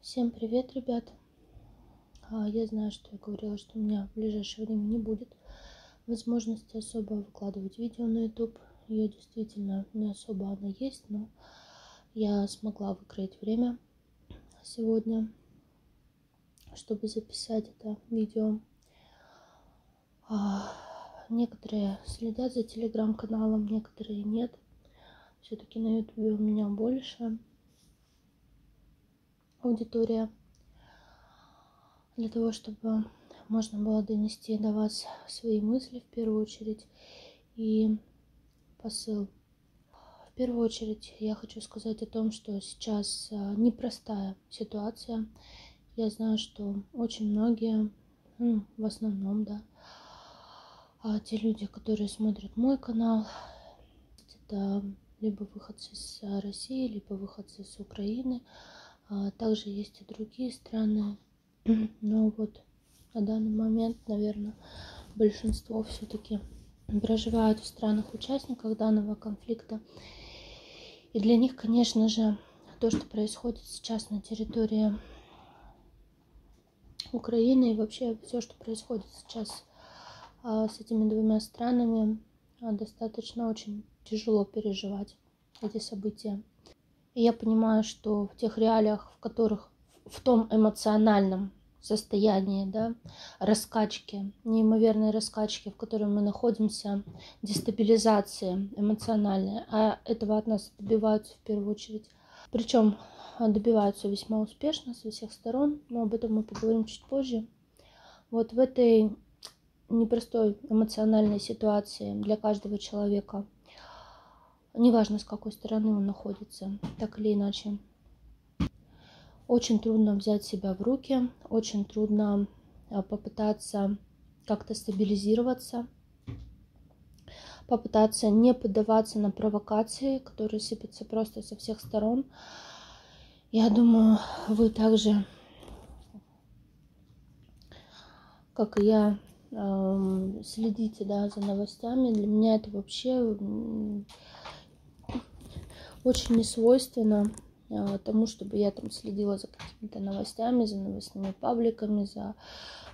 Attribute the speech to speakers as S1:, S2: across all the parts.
S1: Всем привет, ребят! Я знаю, что я говорила, что у меня в ближайшее время не будет возможности особо выкладывать видео на YouTube. Ее действительно не особо она есть, но я смогла выкроить время сегодня, чтобы записать это видео. Некоторые следят за телеграм-каналом, некоторые нет. Все-таки на YouTube у меня больше аудитория. Для того, чтобы можно было донести до вас свои мысли в первую очередь и посыл. В первую очередь я хочу сказать о том, что сейчас непростая ситуация. Я знаю, что очень многие, в основном, да, те люди, которые смотрят мой канал, это либо выходцы с России, либо выходцы с Украины. Также есть и другие страны. Но вот на данный момент, наверное, большинство все-таки проживают в странах-участниках данного конфликта. И для них, конечно же, то, что происходит сейчас на территории Украины и вообще все, что происходит сейчас с этими двумя странами, достаточно очень тяжело переживать эти события. И я понимаю, что в тех реалиях, в которых, в том эмоциональном состоянии, да, раскачки, неимоверной раскачки, в которой мы находимся, дестабилизации эмоциональной, а этого от нас добиваются в первую очередь. Причем добиваются весьма успешно со всех сторон, но об этом мы поговорим чуть позже. Вот в этой непростой эмоциональной ситуации для каждого человека, неважно с какой стороны он находится, так или иначе, очень трудно взять себя в руки, очень трудно попытаться как-то стабилизироваться, попытаться не поддаваться на провокации, которые сыпятся просто со всех сторон. Я думаю, вы также, как и я, следите, да, за новостями. Для меня это вообще очень несвойственно тому, чтобы я там следила за какими-то новостями, за новостными пабликами, за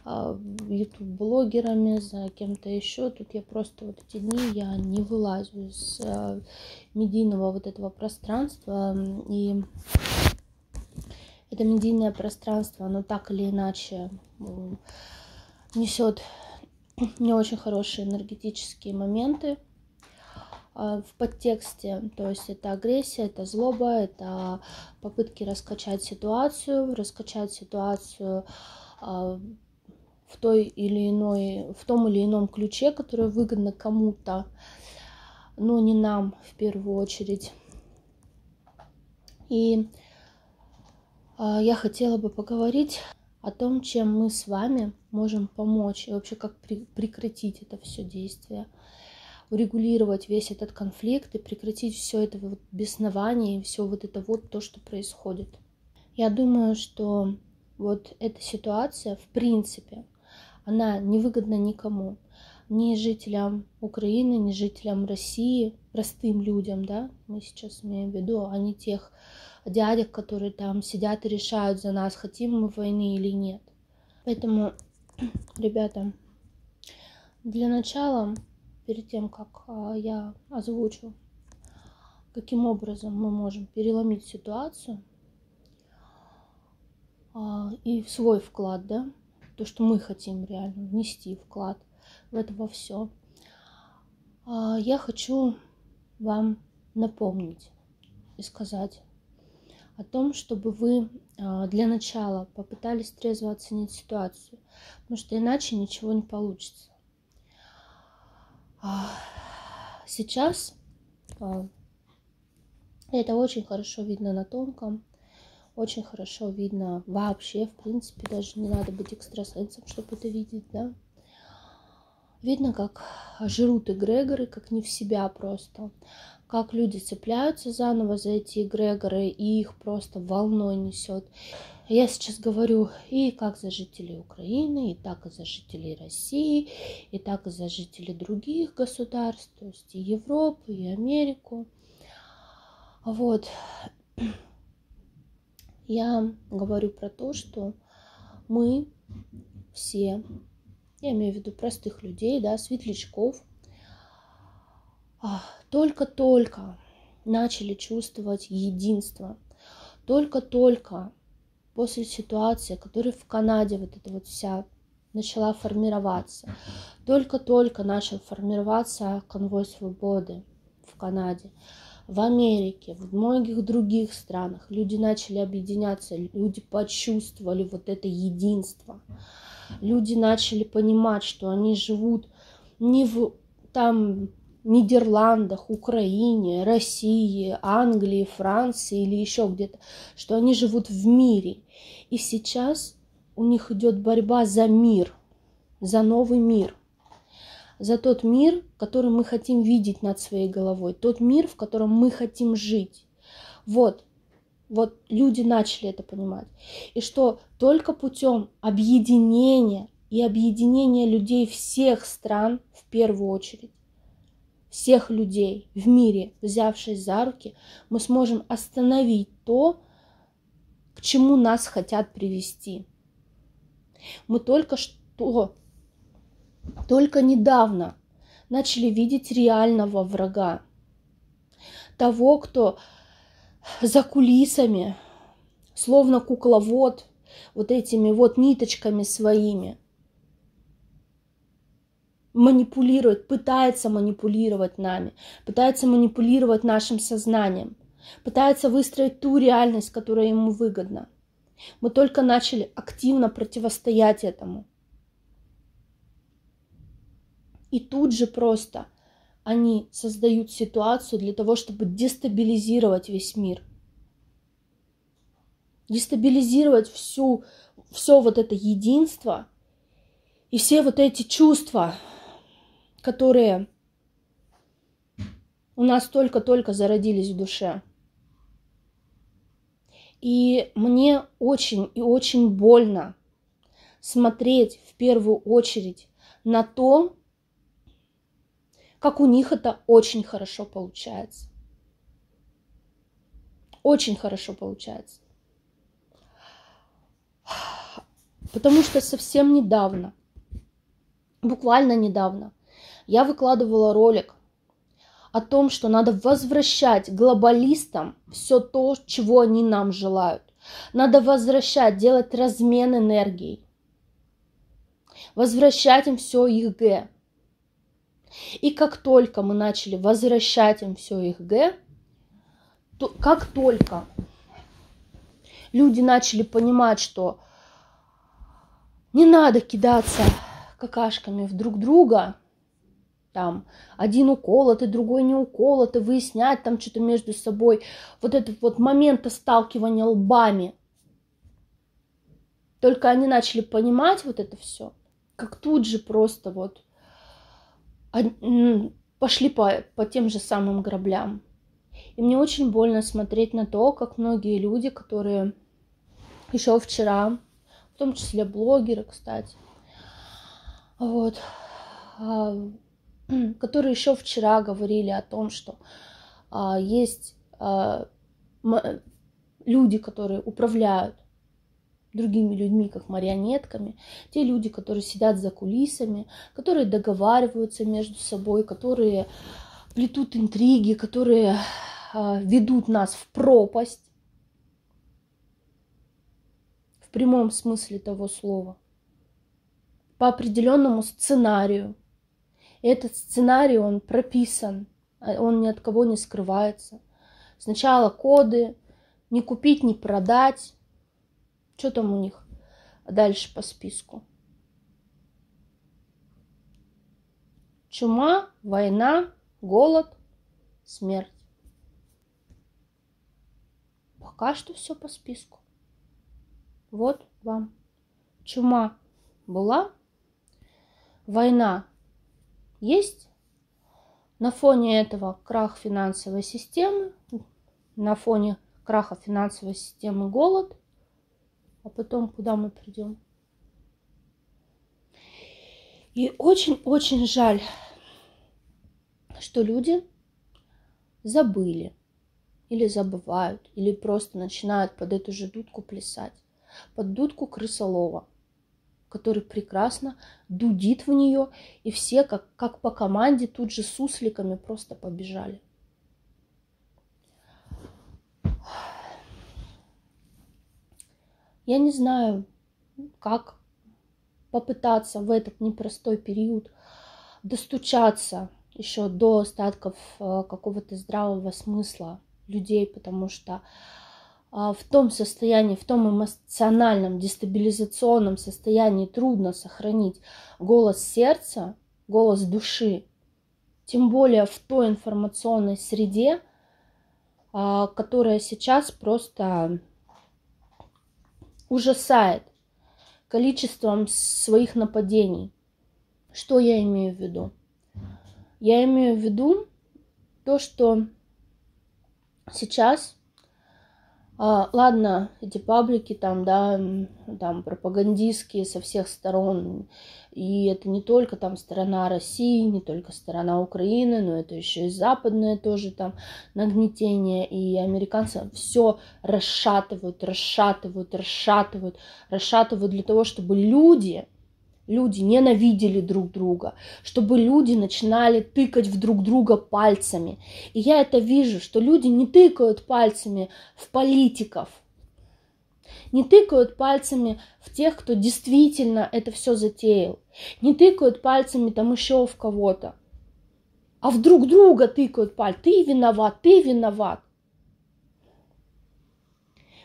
S1: YouTube-блогерами, за кем-то еще. Тут я просто вот эти дни я не вылазю из медийного вот этого пространства. И это медийное пространство, оно так или иначе несет не очень хорошие энергетические моменты в подтексте, то есть это агрессия, это злоба, это попытки раскачать ситуацию в том или ином ключе, которое выгодно кому-то, но не нам в первую очередь. И я хотела бы поговорить о том, чем мы с вами можем помочь и вообще как прекратить это все действие, урегулировать весь этот конфликт и прекратить все это вот беснование и все вот это вот то, что происходит. Я думаю, что вот эта ситуация, в принципе, она невыгодна никому. Ни жителям Украины, ни жителям России, простым людям, да, мы сейчас имеем в виду, а не тех дядек, которые там сидят и решают за нас, хотим мы войны или нет. Поэтому, ребята, для начала, перед тем, как я озвучу, каким образом мы можем переломить ситуацию и в свой вклад, да, то, что мы хотим реально внести вклад в это во все, я хочу вам напомнить и сказать о том, чтобы вы для начала попытались трезво оценить ситуацию, потому что иначе ничего не получится. Сейчас это очень хорошо видно на тонком, очень хорошо видно вообще, в принципе, даже не надо быть экстрасенсом, чтобы это видеть, да. Видно, как жрут эгрегоры, как не в себя просто, как люди цепляются заново за эти эгрегоры, и их просто волной несет. Я сейчас говорю и как за жителей Украины, и так и за жителей России, и так и за жителей других государств, то есть и Европу, и Америку. Вот. Я говорю про то, что мы все, я имею в виду простых людей, да, светлячков, только-только начали чувствовать единство, только-только после ситуации, которая в Канаде вот эта вот вся начала формироваться, только-только начал формироваться конвой свободы в Канаде, в Америке, в многих других странах. Люди начали объединяться, люди почувствовали вот это единство. Люди начали понимать, что они живут не в там Нидерландах, Украине, России, Англии, Франции или еще где-то, что они живут в мире. И сейчас у них идет борьба за мир, за новый мир, за тот мир, который мы хотим видеть над своей головой, тот мир, в котором мы хотим жить. Вот люди начали это понимать. И что только путем объединения и объединения людей всех стран, в первую очередь, всех людей в мире, взявшись за руки, мы сможем остановить то, к чему нас хотят привести. Мы только недавно начали видеть реального врага, того, кто за кулисами, словно кукловод, вот этими вот ниточками своими манипулирует, пытается манипулировать нами, пытается манипулировать нашим сознанием, пытается выстроить ту реальность, которая ему выгодна. Мы только начали активно противостоять этому. И тут же просто они создают ситуацию для того, чтобы дестабилизировать весь мир. Дестабилизировать все вот это единство и все вот эти чувства, которые у нас только-только зародились в душе. И мне очень и очень больно смотреть в первую очередь на то, как у них это очень хорошо получается. Очень хорошо получается. Потому что совсем недавно, буквально недавно, я выкладывала ролик о том, что надо возвращать глобалистам все то, чего они нам желают. Надо возвращать, делать размен энергии. Возвращать им все их г. И как только мы начали возвращать им все их г, то как только люди начали понимать, что не надо кидаться какашками в друг друга, там один уколотый, другой не уколотый, выяснять там что-то между собой, вот этот вот момент сталкивания лбами. Только они начали понимать вот это все, как тут же просто вот пошли по тем же самым граблям. И мне очень больно смотреть на то, как многие люди, которые еще вчера, в том числе блогеры, кстати, вот, которые еще вчера говорили о том, что есть люди, которые управляют другими людьми, как марионетками, те люди, которые сидят за кулисами, которые договариваются между собой, которые плетут интриги, которые ведут нас в пропасть, в прямом смысле того слова, по определенному сценарию. И этот сценарий, он прописан, он ни от кого не скрывается. Сначала коды, не купить, не продать. Что там у них дальше по списку? Чума, война, голод, смерть. Пока что все по списку. Вот вам. Чума была, война есть. На фоне этого крах финансовой системы, на фоне краха финансовой системы голод. А потом куда мы придем? И очень-очень жаль, что люди забыли или забывают, или просто начинают под эту же дудку плясать. Под дудку крысолова, который прекрасно дудит в нее, и все, как по команде, тут же сусликами просто побежали. Я не знаю, как попытаться в этот непростой период достучаться еще до остатков какого-то здравого смысла людей, потому что в том состоянии, в том эмоциональном, дестабилизационном состоянии трудно сохранить голос сердца, голос души, тем более в той информационной среде, которая сейчас просто ужасает количеством своих нападений. Что я имею в виду? Я имею в виду то, что сейчас, ладно, эти паблики там, да, там пропагандистские со всех сторон, и это не только там сторона России, не только сторона Украины, но это еще и западное тоже там нагнетение, и американцы все расшатывают для того, чтобы люди ненавидели друг друга, чтобы люди начинали тыкать в друг друга пальцами. И я это вижу, что люди не тыкают пальцами в политиков, не тыкают пальцами в тех, кто действительно это все затеял, не тыкают пальцами там еще в кого-то, а в друг друга тыкают пальцем. Ты виноват, ты виноват.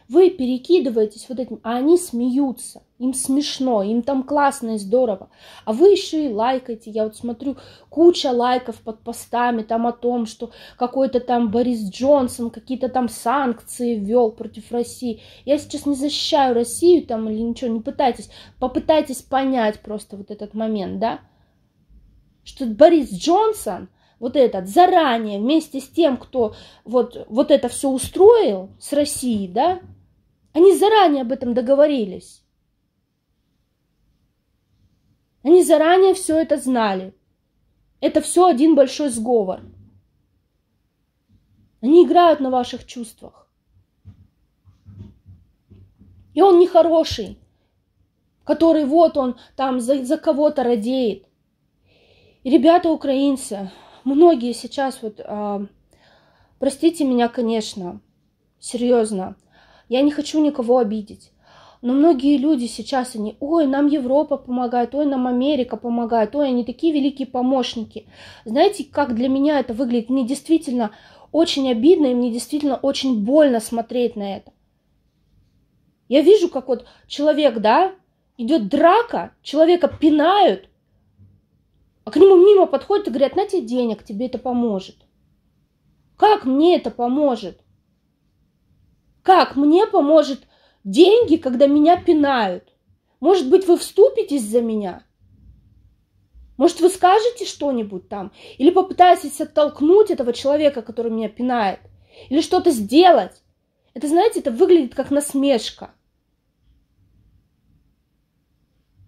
S1: Вы перекидываетесь вот этим, а они смеются, им смешно, им там классно и здорово. А вы еще и лайкаете. Я вот смотрю, куча лайков под постами там о том, что какой-то там Борис Джонсон какие-то там санкции ввел против России. Я сейчас не защищаю Россию там или ничего, не пытайтесь, попытайтесь понять просто вот этот момент, да? Что Борис Джонсон вот этот заранее вместе с тем, кто вот это все устроил с Россией, да, они заранее об этом договорились. Они заранее все это знали. Это все один большой сговор. Они играют на ваших чувствах. И он нехороший, который вот он там за кого-то радеет. И ребята украинцы, многие сейчас вот, простите меня, конечно, серьезно, я не хочу никого обидеть, но многие люди сейчас, они, ой, нам Европа помогает, ой, нам Америка помогает, ой, они такие великие помощники. Знаете, как для меня это выглядит? Мне действительно очень обидно, и мне действительно очень больно смотреть на это. Я вижу, как вот человек, да, идет драка, человека пинают, а к нему мимо подходят и говорят, на тебе денег, тебе это поможет. Как мне это поможет? Как мне поможет деньги, когда меня пинают? Может быть, вы вступитесь за меня? Может, вы скажете что-нибудь там? Или попытаетесь оттолкнуть этого человека, который меня пинает? Или что-то сделать? Это, знаете, это выглядит как насмешка.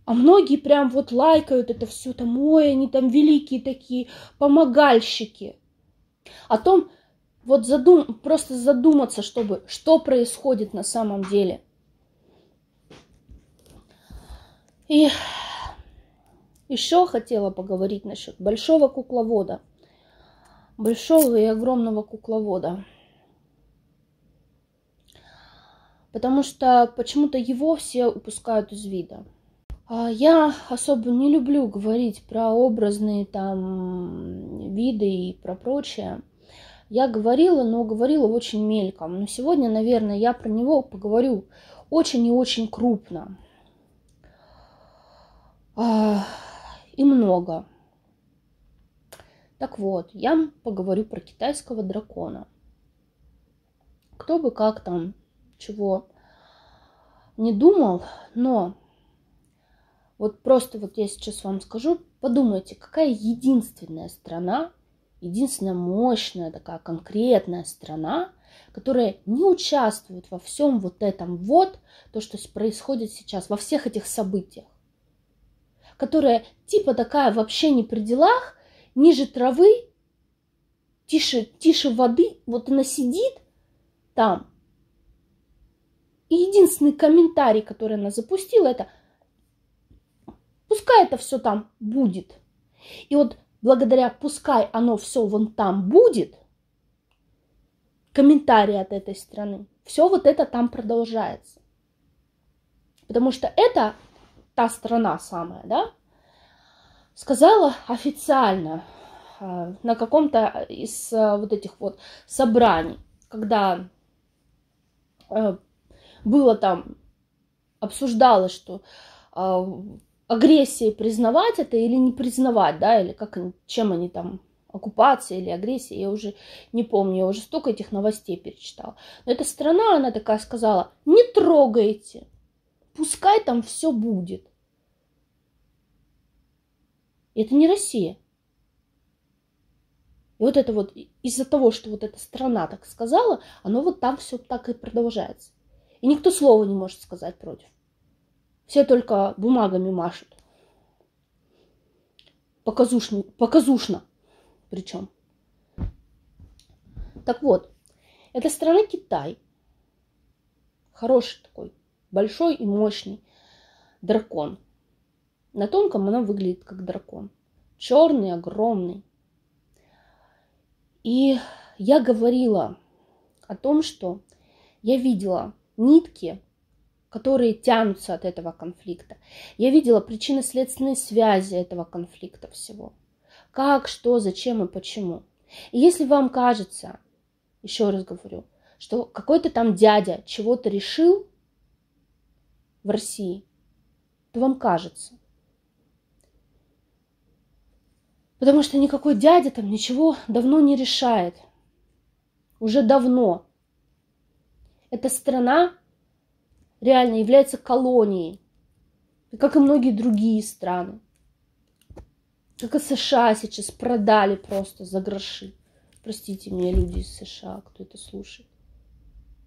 S1: А многие прям вот лайкают это все там, ой, они там великие такие помогальщики. О том, вот просто задуматься, что происходит на самом деле. И еще хотела поговорить насчет большого кукловода. Большого и огромного кукловода. Потому что почему-то его все упускают из вида. Я особо не люблю говорить про образные там виды и про прочее. Я говорила, но говорила очень мельком. Но сегодня, наверное, я про него поговорю очень и очень крупно. И много. Так вот, я поговорю про китайского дракона. Кто бы как там, чего не думал, но вот просто вот я сейчас вам скажу, подумайте, какая единственная страна, единственная мощная такая конкретная страна, которая не участвует во всем вот этом вот, то, что происходит сейчас, во всех этих событиях, которая типа такая вообще не при делах, ниже травы, тише воды, вот она сидит там. И единственный комментарий, который она запустила, это пускай это все там будет. И вот благодаря пускай оно все вон там будет, комментарии от этой страны, все вот это там продолжается. Потому что это та страна самая, да, сказала официально на каком-то из вот этих вот собраний, когда было там, обсуждалось, что агрессией признавать это или не признавать, да, или как, чем они там, оккупация или агрессия, я уже не помню, я уже столько этих новостей перечитала. Но эта страна, она такая сказала, не трогайте, пускай там все будет. И это не Россия. И вот это вот из-за того, что вот эта страна так сказала, оно вот там все так и продолжается. И никто слова не может сказать против. Все только бумагами машут. Показушно причем. Так вот, это страна Китай. Хороший такой, большой и мощный дракон. На тонком она выглядит как дракон. Черный, огромный. И я говорила о том, что я видела нитки, которые тянутся от этого конфликта. Я видела причинно-следственные связи этого конфликта всего. Как, что, зачем и почему. И если вам кажется, еще раз говорю, что какой-то там дядя чего-то решил в России, то вам кажется. Потому что никакой дядя там ничего давно не решает. Уже давно. Эта страна реально является колонией, как и многие другие страны. Как и США сейчас продали просто за гроши. Простите меня, люди из США, кто это слушает.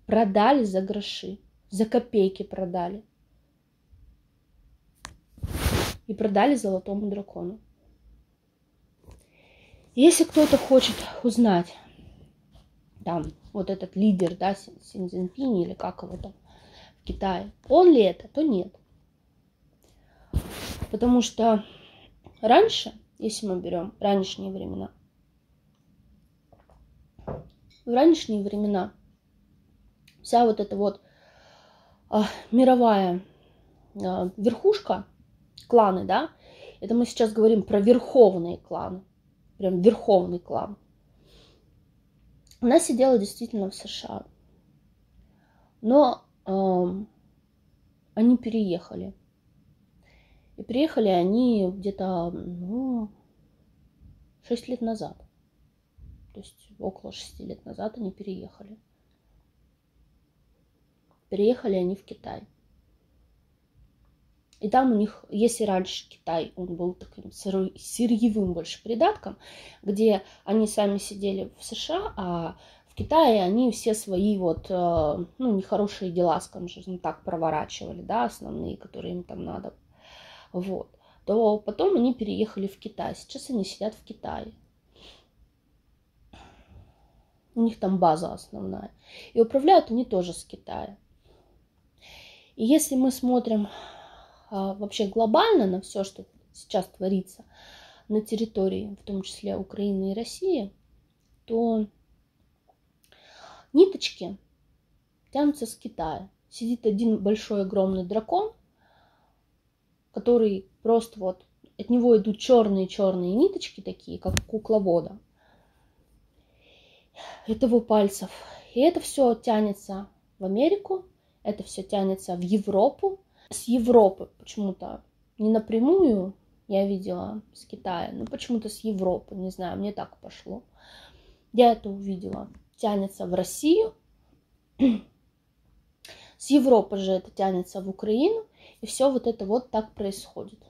S1: Продали за гроши, за копейки продали. И продали золотому дракону. Если кто-то хочет узнать, там, вот этот лидер, да, Си Цзиньпинь, или как его там, в Китае, он ли это, то нет. Потому что раньше, если мы берем ранние времена, в ранние времена вся вот эта вот мировая верхушка, кланы, да, это мы сейчас говорим про верховные кланы, прям верховный клан. Она сидела действительно в США, но они переехали. И приехали они где-то 6 лет назад. То есть около 6 лет назад они переехали. Переехали они в Китай. И там у них, если раньше Китай, он был таким сырьевым больше придатком, где они сами сидели в США, а в Китае они все свои вот, нехорошие дела, скажем так, проворачивали, да, основные, которые им там надо. Вот. То потом они переехали в Китай. Сейчас они сидят в Китае. У них там база основная. И управляют они тоже с Китая. И если мы смотрим вообще глобально на все, что сейчас творится на территории, в том числе Украины и России, то ниточки тянутся с Китая. Сидит один большой огромный дракон, который просто вот от него идут черные-черные ниточки такие, как у кукловода. Это его пальцев. И это все тянется в Америку, это все тянется в Европу. С Европы почему-то не напрямую я видела с Китая, но почему-то с Европы, не знаю, мне так пошло. Я это увидела. Тянется в Россию. С Европы же это тянется в Украину. И все вот это вот так происходит.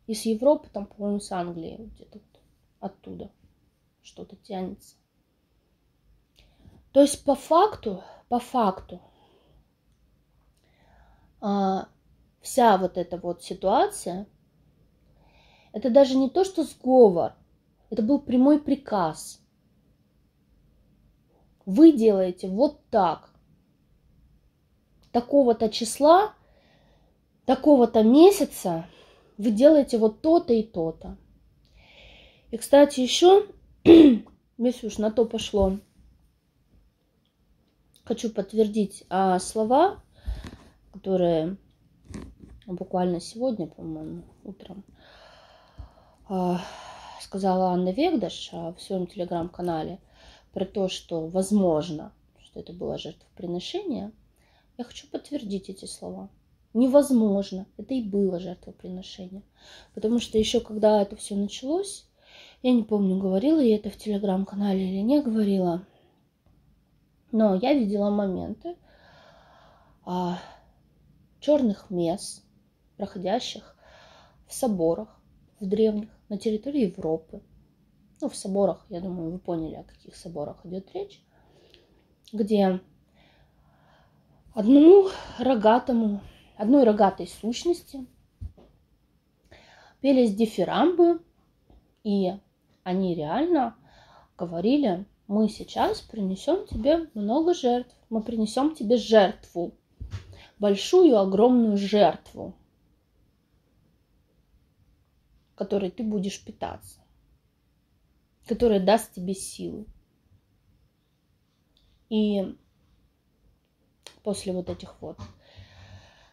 S1: И с Европы, там, по-моему, с Англии где-то вот оттуда что-то тянется. То есть по факту, вся вот эта вот ситуация, это даже не то, что сговор, это был прямой приказ. вы делаете вот так. Такого-то числа, такого-то месяца вы делаете вот то-то и то-то. И, кстати, еще, если уж на то пошло, хочу подтвердить слова, которые буквально сегодня, по-моему, утром сказала Анна Вегдаш в своем телеграм-канале про то, что возможно, что это было жертвоприношение. Я хочу подтвердить эти слова. Невозможно, это и было жертвоприношение. Потому что еще когда это все началось, я не помню, говорила я это в телеграм-канале или не говорила, но я видела моменты черных мес, проходящих в соборах, в древних, на территории Европы. Ну, в соборах, я думаю, вы поняли, о каких соборах идет речь, где одной рогатой сущности пелись дифирамбы, и они реально говорили: мы сейчас принесем тебе много жертв, мы принесем тебе жертву, большую, огромную жертву, которой ты будешь питаться, которая даст тебе силы. И после вот этих вот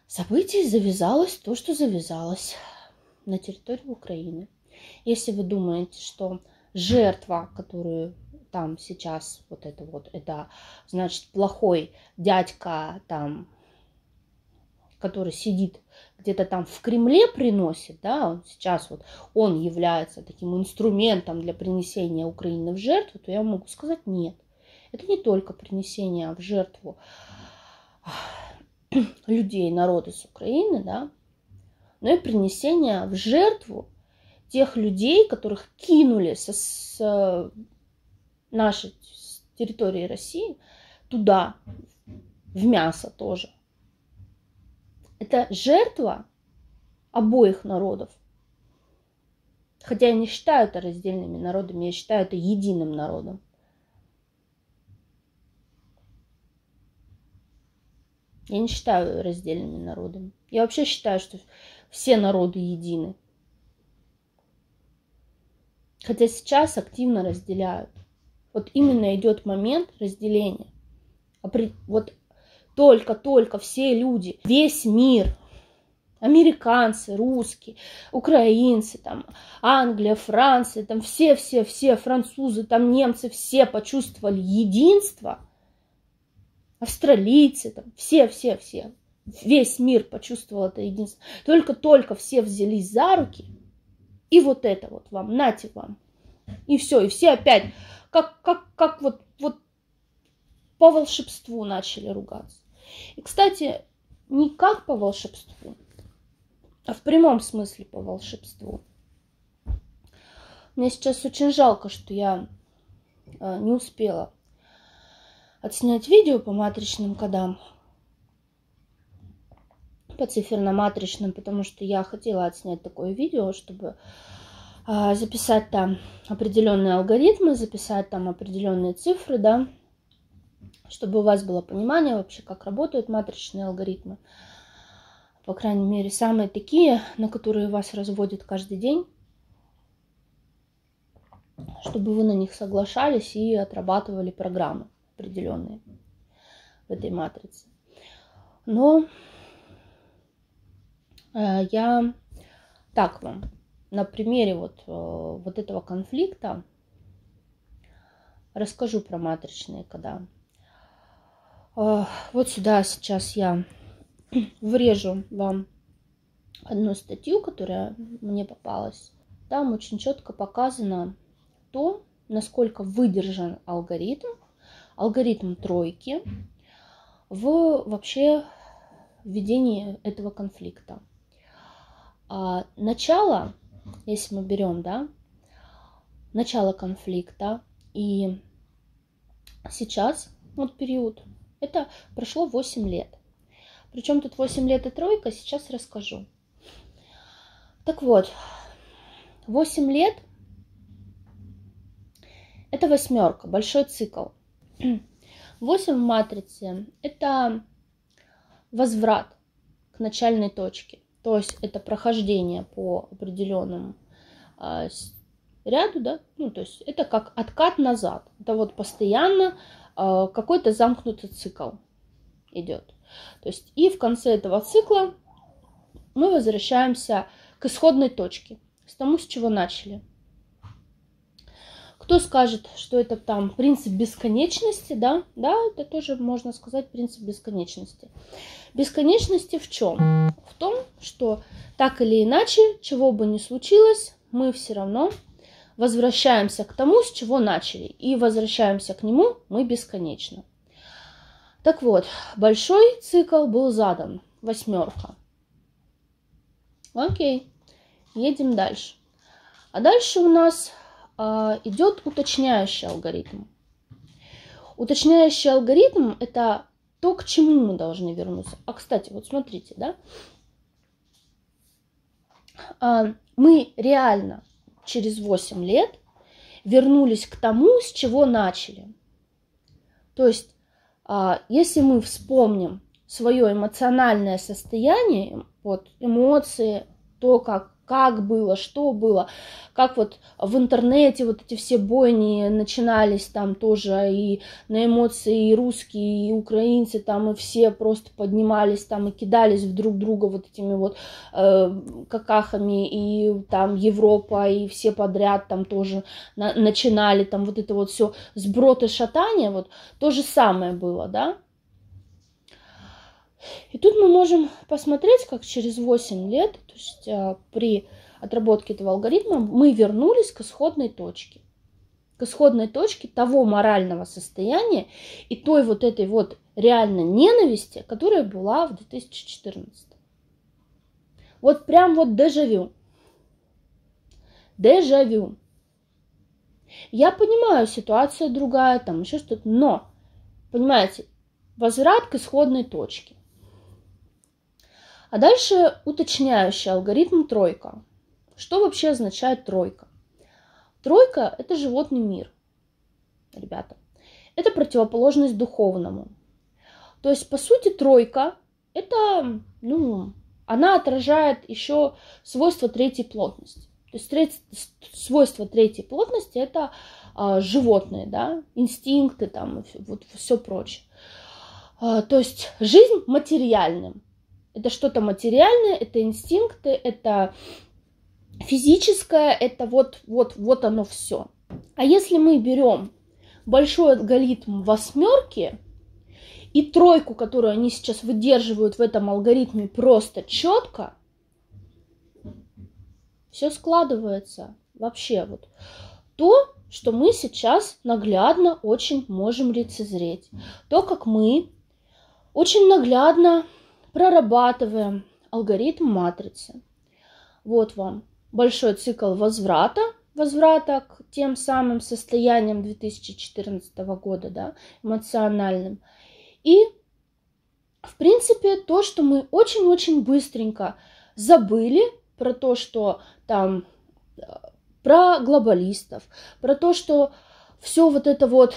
S1: событий завязалось то, что завязалось на территории Украины. Если вы думаете, что жертва, которую там сейчас это значит плохой дядька там, который сидит где-то там в Кремле, приносит, да, сейчас вот он является таким инструментом для принесения Украины в жертву, то я могу сказать: нет. Это не только принесение в жертву людей, народа с Украины, да, но и принесение в жертву тех людей, которых кинули с нашей территории России туда, в мясо тоже. Это жертва обоих народов. Хотя я не считаю это раздельными народами, я считаю это единым народом. Я не считаю раздельными народами. Я вообще считаю, что все народы едины. Хотя сейчас активно разделяют. Вот именно идет момент разделения. Вот только все люди, весь мир, американцы, русские, украинцы, там, Англия, Франция, там все французы, там немцы, все почувствовали единство. Австралийцы, там, все, весь мир почувствовал это единство. Только все взялись за руки, и вот это вот вам, нате вам. И все, и все опять, как вот по волшебству начали ругаться. И, кстати, не как по волшебству, а в прямом смысле по волшебству. Мне сейчас очень жалко, что я не успела отснять видео по матричным кодам, по циферно-матричным, потому что я хотела отснять такое видео, чтобы записать там определенные алгоритмы, записать там определенные цифры, да, чтобы у вас было понимание вообще, как работают матричные алгоритмы. По крайней мере, самые такие, на которые вас разводят каждый день, чтобы вы на них соглашались и отрабатывали программы определенные в этой матрице. Но я так вам на примере вот этого конфликта расскажу про матричные кода. Вот сюда сейчас я врежу вам одну статью, которая мне попалась. Там очень четко показано то, насколько выдержан алгоритм тройки в вообще введении этого конфликта. Начало, если мы берем, да, начало конфликта и сейчас, вот период, это прошло 8 лет. Причем тут 8 лет и тройка, сейчас расскажу. Так вот, 8 лет это восьмерка, большой цикл. 8 в матрице – это возврат к начальной точке. То есть это прохождение по определенному ряду, да, ну, то есть это как откат назад. Это вот постоянно какой-то замкнутый цикл идет. То есть и в конце этого цикла мы возвращаемся к исходной точке, к тому, с чего начали. Кто скажет, что это там принцип бесконечности, да, это тоже можно сказать принцип бесконечности. Бесконечности в чем? В том, что так или иначе, чего бы ни случилось, мы все равно возвращаемся к тому, с чего начали, и возвращаемся к нему мы бесконечно. Так вот, большой цикл был задан, 8. Окей, едем дальше. А дальше у нас идет уточняющий алгоритм. Уточняющий алгоритм – это то, к чему мы должны вернуться. А, кстати, вот смотрите, да, мы реально через 8 лет вернулись к тому, с чего начали. То есть, если мы вспомним свое эмоциональное состояние, вот эмоции, то, как было, что было, как вот в интернете вот эти все бойни начинались там тоже, и на эмоции и русские, и украинцы там, и все просто поднимались там и кидались в друг друга вот этими вот какахами, и там Европа, и все подряд там тоже начинали там вот это вот все сброд и шатание, вот то же самое было, да. И тут мы можем посмотреть, как через 8 лет, то есть при отработке этого алгоритма, мы вернулись к исходной точке. К исходной точке того морального состояния и той вот этой вот реальной ненависти, которая была в 2014. Вот прям вот дежавю. Дежавю. Я понимаю, ситуация другая, там еще что-то, но, понимаете, возврат к исходной точке. А дальше уточняющий алгоритм 3. Что вообще означает 3? 3 – это животный мир, ребята. Это противоположность духовному. То есть, по сути, 3 – это, она отражает еще свойство 3 плотности. То есть, свойство 3 плотности – это животные, да, инстинкты, там, вот все прочее. То есть, жизнь материальным. Это что-то материальное, это инстинкты, это физическое, это вот оно все. А если мы берем большой алгоритм 8 и 3, которую они сейчас выдерживают в этом алгоритме просто четко, все складывается вообще вот. То, что мы сейчас наглядно очень можем лицезреть. То, как мы очень наглядно прорабатываем алгоритм матрицы. Вот вам большой цикл возврата к тем самым состояниям 2014 года, да, эмоциональным. И, в принципе, то, что мы очень-очень быстренько забыли про то, что там, про глобалистов, про то, что все вот это вот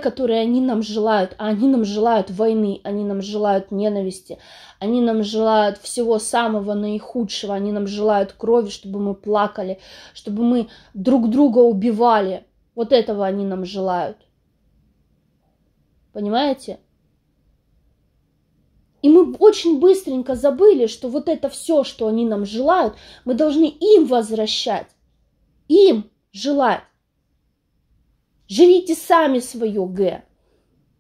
S1: которое они нам желают, а они нам желают войны, они нам желают ненависти, они нам желают всего самого наихудшего, они нам желают крови, чтобы мы плакали, чтобы мы друг друга убивали. Вот этого они нам желают. Понимаете? И мы очень быстренько забыли, что вот это все, что они нам желают, мы должны им возвращать, им желать. Живите сами свое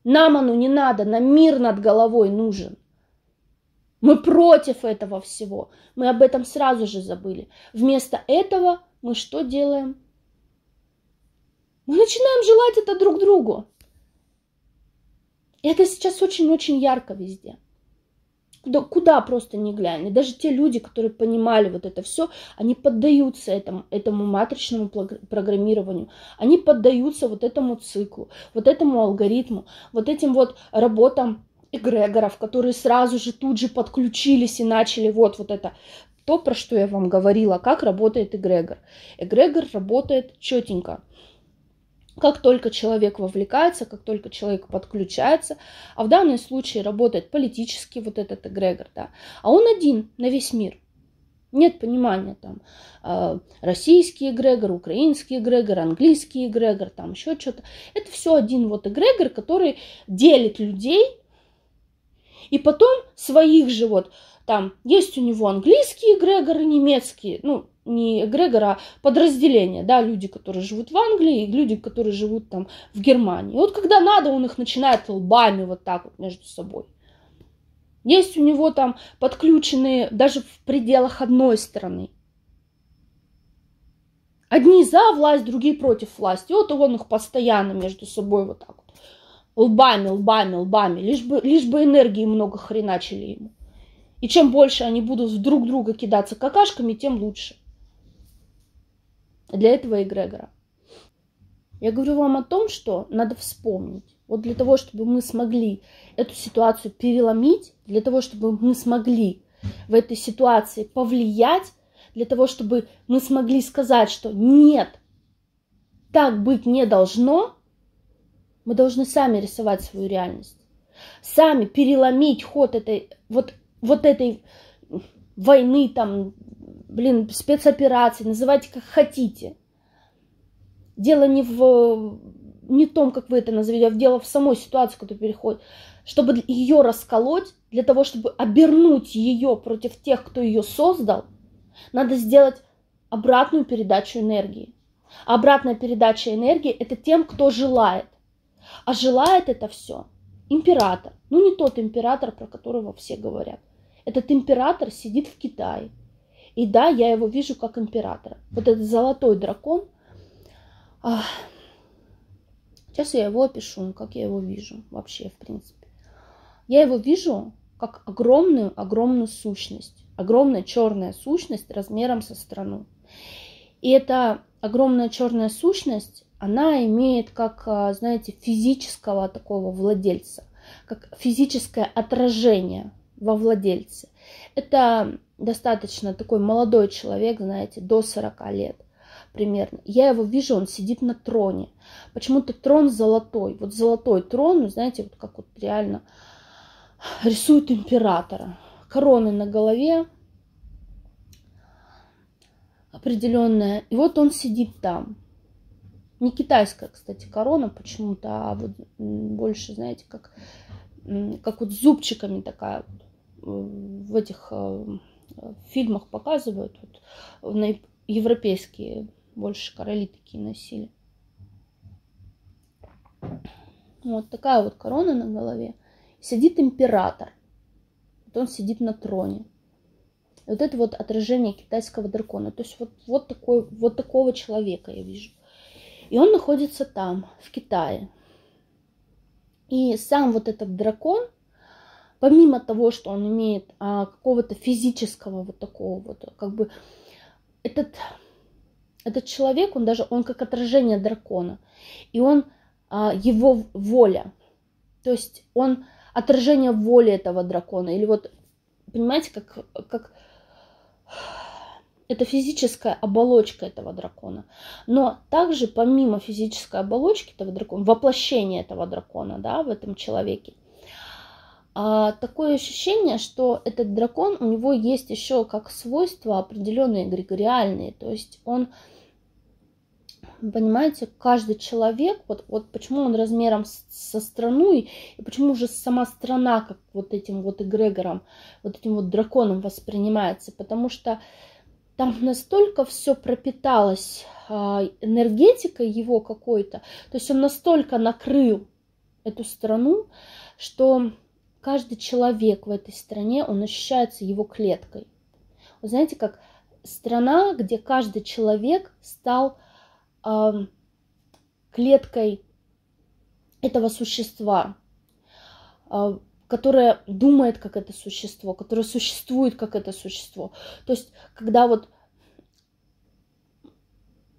S1: Нам оно не надо, нам мир над головой нужен. Мы против этого всего. Мы об этом сразу же забыли. Вместо этого мы что делаем? Мы начинаем желать это друг другу. И это сейчас очень-очень ярко везде. Куда просто не глянь. И даже те люди, которые понимали вот это все, они поддаются этому матричному программированию. Они поддаются вот этому циклу, вот этому алгоритму, вот этим вот работам эгрегоров, которые сразу же тут же подключились и начали вот это. То, про что я вам говорила, как работает эгрегор. Эгрегор работает четенько. Как только человек вовлекается, как только человек подключается, а в данном случае работает политический вот этот эгрегор, да, а он один на весь мир. Нет понимания там российский эгрегор, украинский эгрегор, английский эгрегор, там еще что-то. Это все один вот эгрегор, который делит людей, и потом своих же вот, там есть у него английский эгрегор и немецкий, ну, не эгрегор, а подразделение, да, люди, которые живут в Англии, и люди, которые живут там в Германии. И вот когда надо, он их начинает лбами вот так вот между собой. Есть у него там подключенные даже в пределах одной страны. Одни за власть, другие против власти. Вот он их постоянно между собой вот так вот. Лбами, лбами, лбами. Лишь бы энергии много хреначили ему. И чем больше они будут друг друга кидаться какашками, тем лучше. Для этого эгрегора. Я говорю вам о том, что надо вспомнить. Вот для того, чтобы мы смогли эту ситуацию переломить, для того, чтобы мы смогли в этой ситуации повлиять, для того, чтобы мы смогли сказать, что нет, так быть не должно, мы должны сами рисовать свою реальность. Сами переломить ход этой, вот этой войны, там, спецоперации, называйте как хотите. Дело не в том, как вы это назовете, а дело в самой ситуации, которая переходит. Чтобы ее расколоть, для того, чтобы обернуть ее против тех, кто ее создал, надо сделать обратную передачу энергии. А обратная передача энергии – это тем, кто желает. А желает это все император. Ну, не тот император, про которого все говорят. Этот император сидит в Китае. И да, я его вижу как императора. Вот этот золотой дракон. Сейчас я его опишу, как я его вижу вообще, в принципе. Я его вижу как огромную сущность. Огромная черная сущность размером со страну. И эта огромная черная сущность, она имеет как, знаете, физического такого владельца, как физическое отражение во владельце. Это достаточно такой молодой человек, знаете, до 40 лет примерно. Я его вижу, он сидит на троне. Почему-то трон золотой. Вот золотой трон, знаете, вот как вот реально рисуют императора. Короны на голове определенная. И вот он сидит там. Не китайская, кстати, корона почему-то, а вот больше, знаете, как вот зубчиками такая. В этих фильмах показывают. Вот, европейские больше короли такие носили. Вот такая вот корона на голове. Сидит император. Вот он сидит на троне. И вот это вот отражение китайского дракона. То есть вот такого человека я вижу. И он находится там, в Китае. И сам вот этот дракон, помимо того, что он имеет какого-то физического вот такого вот, как бы этот человек, он как отражение дракона. И он его воля. То есть он отражение воли этого дракона. Или вот, понимаете, как это физическая оболочка этого дракона. Но также помимо физической оболочки этого дракона, воплощение этого дракона, да, в этом человеке, такое ощущение, что этот дракон, у него есть еще как свойства определенные эгрегориальные. То есть он, понимаете, каждый человек, вот почему он размером со страну, и почему уже сама страна как вот этим вот эгрегором, вот этим вот драконом воспринимается. Потому что там настолько все пропиталось энергетикой его какой-то, то есть он настолько накрыл эту страну, что каждый человек в этой стране, он ощущается его клеткой. Вы знаете, как страна, где каждый человек стал клеткой этого существа, которое думает как это существо, которое существует как это существо. То есть, когда вот,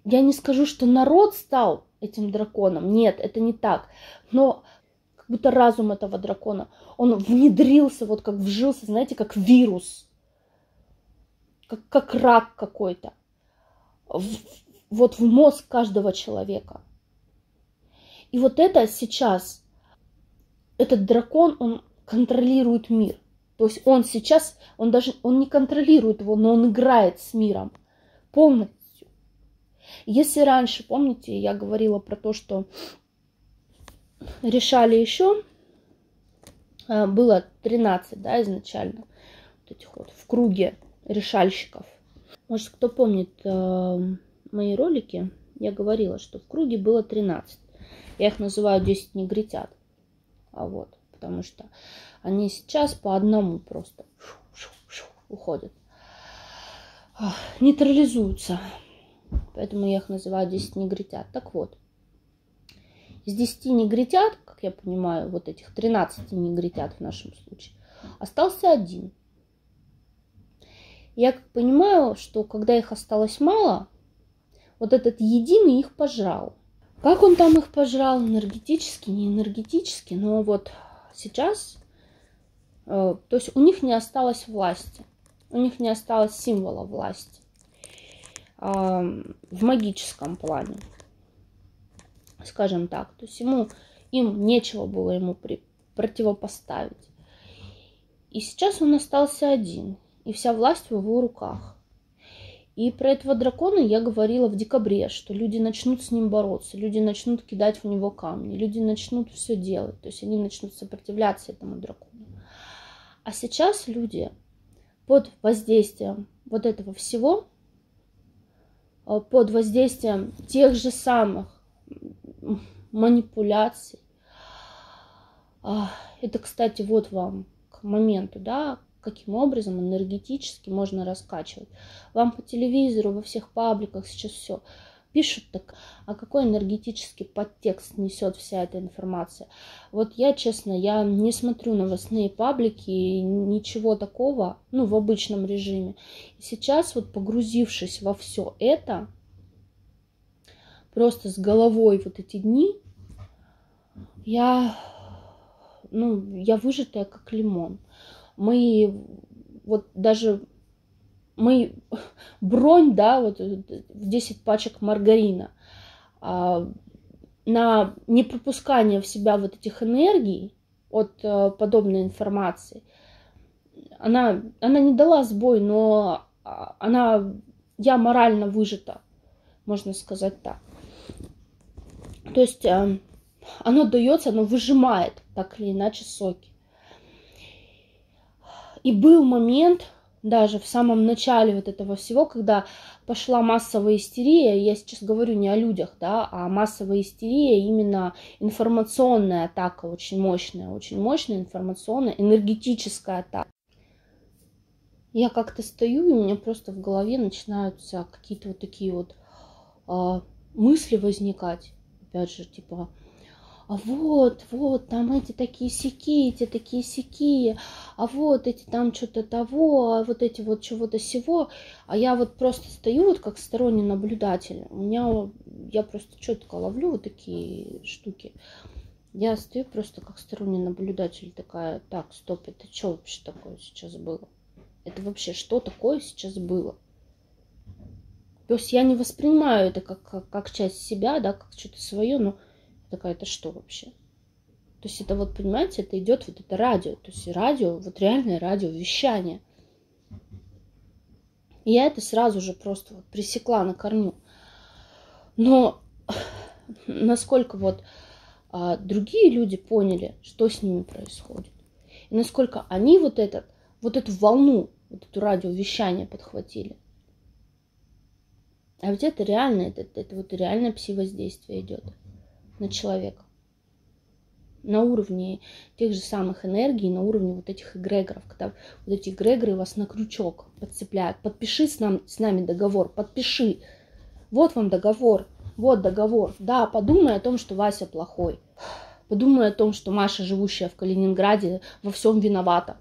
S1: я не скажу, что народ стал этим драконом, нет, это не так, но как будто разум этого дракона, он внедрился, вот как вжился, знаете, как вирус, как рак какой-то, вот в мозг каждого человека. И вот это сейчас, этот дракон, он контролирует мир. То есть он сейчас, он не контролирует его, но он играет с миром полностью. Если раньше, помните, я говорила про то, что решали еще, было 13, да, изначально, вот этих вот в круге решальщиков. Может, кто помнит мои ролики, я говорила, что в круге было 13. Я их называю 10 негритят. Вот, потому что они сейчас по одному просто уходят. Нейтрализуются. Поэтому я их называю 10 негритят. Так вот, из 10 негритят, как я понимаю, вот этих 13 негритят в нашем случае, остался один. Я как понимаю, что когда их осталось мало, вот этот единый их пожрал. Как он там их пожрал, энергетически, не энергетически, но вот сейчас, то есть у них не осталось власти, у них не осталось символа власти в магическом плане, скажем так. То есть им нечего было ему противопоставить. И сейчас он остался один, и вся власть в его руках. И про этого дракона я говорила в декабре, что люди начнут с ним бороться, люди начнут кидать в него камни, люди начнут все делать, то есть они начнут сопротивляться этому дракону. А сейчас люди под воздействием вот этого всего, под воздействием тех же самых манипуляций, это, кстати, вот вам к моменту, да, каким образом энергетически можно раскачивать. Вам по телевизору, во всех пабликах сейчас все пишут, так, а какой энергетический подтекст несет вся эта информация. Вот я, честно, я не смотрю новостные паблики, ничего такого, ну, в обычном режиме. И сейчас, вот погрузившись во все это, просто с головой вот эти дни, я выжатая как лимон. Бронь, да, вот в 10 пачек маргарина на непропускание в себя вот этих энергий от подобной информации, она не дала сбой, но я морально выжата, можно сказать так. То есть оно дается, оно выжимает так или иначе соки. И был момент, даже в самом начале вот этого всего, когда пошла массовая истерия, я сейчас говорю не о людях, да, а массовая истерия, именно информационная атака очень мощная информационная, энергетическая атака. Я как-то стою, и у меня просто в голове начинаются какие-то вот такие вот мысли возникать, опять же, типа... А вот, там эти такие сяки, эти такие сяки, а вот эти там что-то того, а вот эти вот чего-то сего. А я вот просто стою вот как сторонний наблюдатель. Я просто четко ловлю вот такие штуки. Я стою просто как сторонний наблюдатель, такая, так, стоп, это что вообще такое сейчас было? Это вообще что такое сейчас было? То есть я не воспринимаю это как часть себя, да, как что-то свое, но такая, это что вообще? То есть это вот, понимаете, это идет вот это радио. То есть радио, вот реальное радиовещание. И я это сразу же просто вот пресекла на корню. Но насколько вот другие люди поняли, что с ними происходит, и насколько они вот эту волну, вот эту радиовещание подхватили. А ведь это реально, это вот реальное пси-воздействие идет на человека. На уровне тех же самых энергий, на уровне вот этих эгрегоров, когда вот эти эгрегоры вас на крючок подцепляют. Подпиши с нами договор, подпиши. Вот вам договор, вот договор. Да, подумай о том, что Вася плохой. Подумай о том, что Маша, живущая в Калининграде, во всем виновата.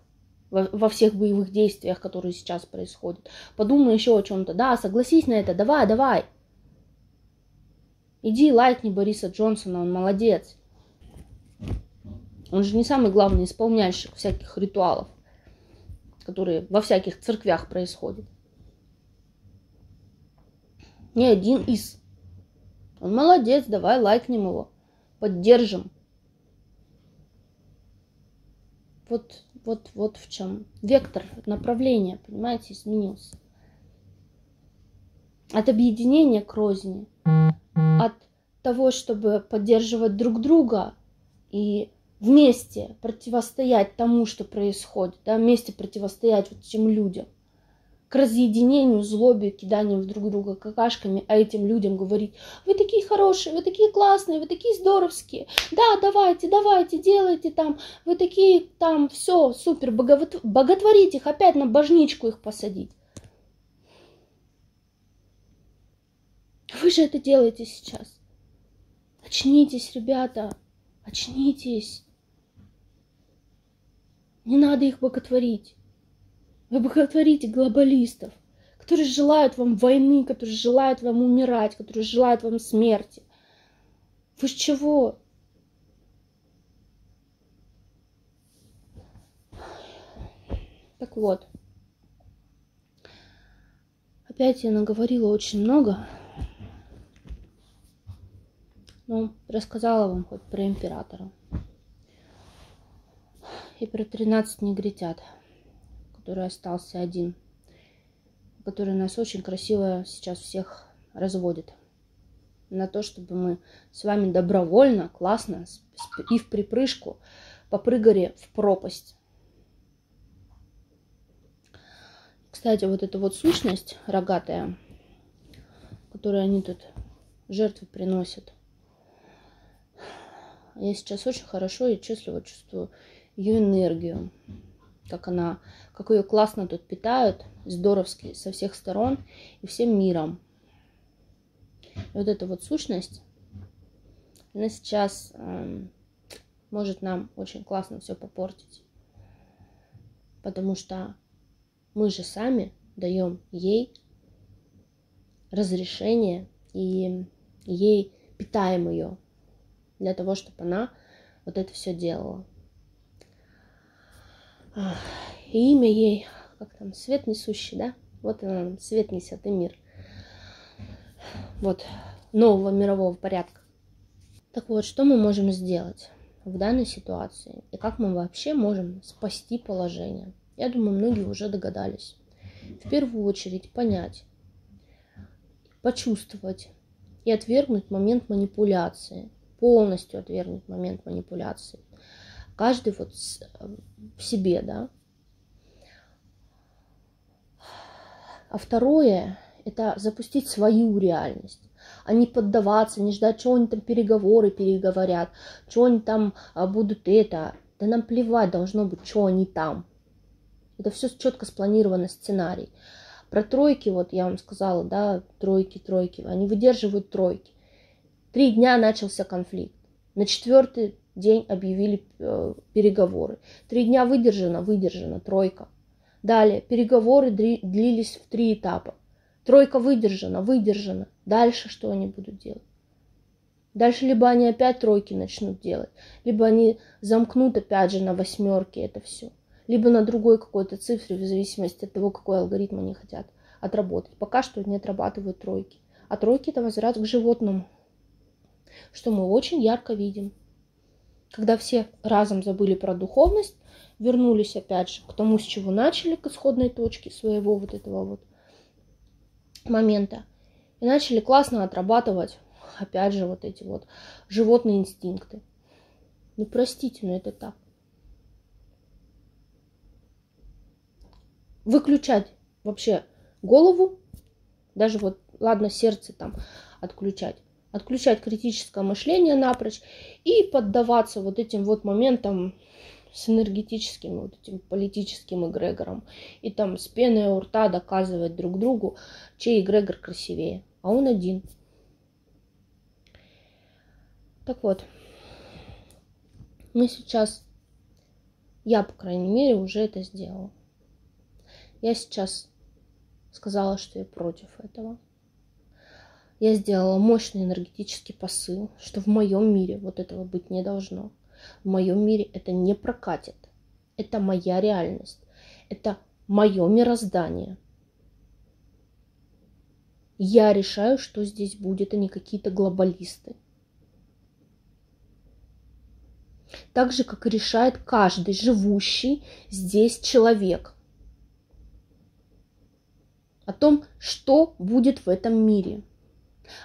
S1: Во всех боевых действиях, которые сейчас происходят. Подумай еще о чем-то. Да, согласись на это, давай. Иди лайкни Бориса Джонсона, он молодец. Он же не самый главный исполняльщик всяких ритуалов, которые во всяких церквях происходят. Не один из. Он молодец, давай лайкнем его. поддержим. Вот в чем вектор направления, понимаете, изменился. От объединения к розни, от того, чтобы поддерживать друг друга и вместе противостоять тому, что происходит, да, вместе противостоять вот этим людям, к разъединению, злобе, киданию в друг друга какашками, а этим людям говорить: вы такие хорошие, вы такие классные, вы такие здоровские, да, давайте, делайте там, вы такие там, все, супер, боготворить их, опять на божничку их посадить. Вы же это делаете сейчас. Очнитесь, ребята, очнитесь. Не надо их боготворить. Вы боготворите глобалистов, которые желают вам войны, которые желают вам умирать, которые желают вам смерти. Вы ж чего? Так вот. Опять я наговорила очень много. Но рассказала вам хоть про императора. И про 13 негритят, который остался один, который нас очень красиво сейчас всех разводит на то, чтобы мы с вами добровольно, классно и в припрыжку попрыгали в пропасть. Кстати, вот эта вот сущность рогатая, которую они тут жертвы приносят, я сейчас очень хорошо и счастливо чувствую ее энергию, как ее классно тут питают, здоровски, со всех сторон и всем миром. И вот эта вот сущность, она сейчас может нам очень классно все попортить, потому что мы же сами даем ей разрешение и ей питаем ее для того, чтобы она вот это все делала. И имя ей, как там, свет несущий, да? Вот она, свет несет и мир. Вот, нового мирового порядка. Так вот, что мы можем сделать в данной ситуации? И как мы вообще можем спасти положение? Я думаю, многие уже догадались. В первую очередь понять, почувствовать и отвергнуть момент манипуляции. Полностью отвергнуть момент манипуляции. Каждый вот в себе, да. А второе, это запустить свою реальность, а не поддаваться, не ждать, что они там переговоры переговорят, что они там будут это. Да нам плевать должно быть, что они там. Это все четко спланированный сценарий. Про тройки, вот я вам сказала, да, тройки, они выдерживают тройки. 3 дня начался конфликт. На 4-й день объявили переговоры. 3 дня выдержана, тройка. Далее, переговоры длились в 3 этапа. Тройка выдержана. Дальше что они будут делать? Дальше либо они опять тройки начнут делать, либо они замкнут опять же на 8-ке это все. Либо на другой какой-то цифре, в зависимости от того, какой алгоритм они хотят отработать. Пока что не отрабатывают тройки. А тройки — это возврат к животному, что мы очень ярко видим. Когда все разом забыли про духовность, вернулись опять же к тому, с чего начали, к исходной точке своего вот этого вот момента. И начали классно отрабатывать, опять же, вот эти вот животные инстинкты. Ну, простите, но это так. Выключать вообще голову, даже вот, ладно, сердце там отключать критическое мышление напрочь и поддаваться вот этим вот моментам с энергетическим вот этим политическим эгрегором. И там с пеной у рта доказывать друг другу, чей эгрегор красивее. А он один. Так вот, мы сейчас, я, по крайней мере, уже это сделала. Я сейчас сказала, что я против этого. Я сделала мощный энергетический посыл, что в моем мире вот этого быть не должно. В моем мире это не прокатит. Это моя реальность. Это мое мироздание. Я решаю, что здесь будет, а не какие-то глобалисты. Так же, как и решает каждый живущий здесь человек. О том, что будет в этом мире.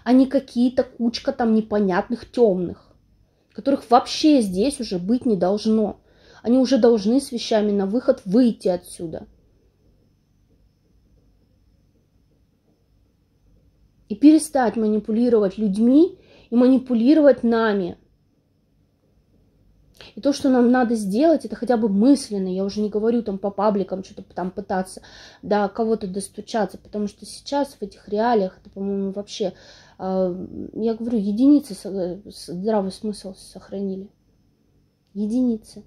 S1: А не какие-то кучка там непонятных темных, которых вообще здесь уже быть не должно. Они уже должны с вещами на выход выйти отсюда. И перестать манипулировать людьми и манипулировать нами. И то, что нам надо сделать, это хотя бы мысленно. Я уже не говорю там по пабликам что-то там пытаться до кого-то достучаться, потому что сейчас в этих реалиях, это, по-моему, вообще, я говорю, единицы здравый смысл сохранили. Единицы.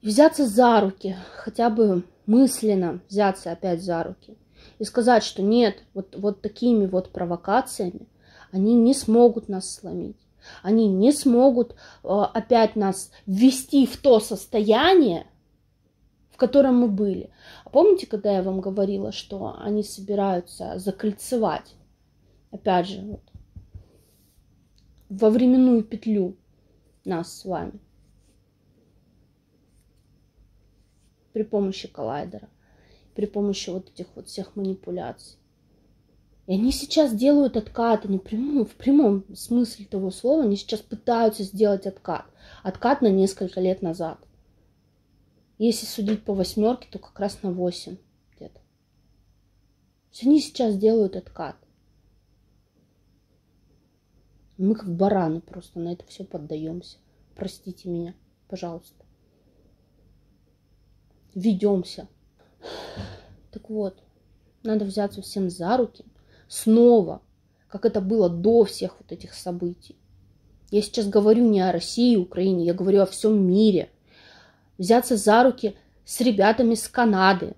S1: Взяться за руки, хотя бы мысленно взяться опять за руки и сказать, что нет, вот такими вот провокациями они не смогут нас сломить. Они не смогут опять нас ввести в то состояние, в котором мы были. А помните, когда я вам говорила, что они собираются закольцевать, опять же, вот, во временную петлю нас с вами при помощи коллайдера, при помощи вот этих вот всех манипуляций. И они сейчас делают откат, они в прямом смысле того слова, они сейчас пытаются сделать откат. Откат на несколько лет назад. Если судить по 8, то как раз на 8 где-то. То есть они сейчас делают откат. Мы как бараны просто на это все поддаемся. Простите меня, пожалуйста. Ведемся. Так вот, надо взяться всем за руки. Снова, как это было до всех вот этих событий. Я сейчас говорю не о России и Украине, я говорю о всем мире. Взяться за руки с ребятами с Канады.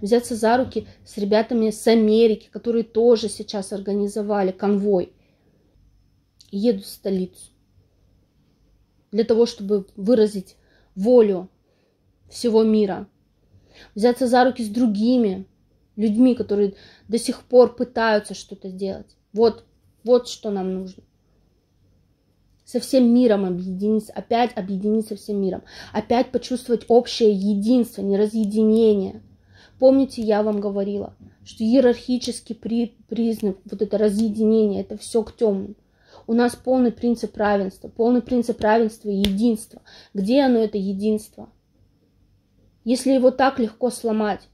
S1: Взяться за руки с ребятами с Америки, которые тоже сейчас организовали конвой. И едут в столицу. Для того, чтобы выразить волю всего мира. Взяться за руки с другими людьми, которые до сих пор пытаются что-то сделать. Вот что нам нужно. Со всем миром объединиться, опять объединиться всем миром. Опять почувствовать общее единство, не разъединение. Помните, я вам говорила, что иерархический признак, вот это разъединение, это все к темным. У нас полный принцип равенства и единства. Где оно, это единство? Если его так легко сломать?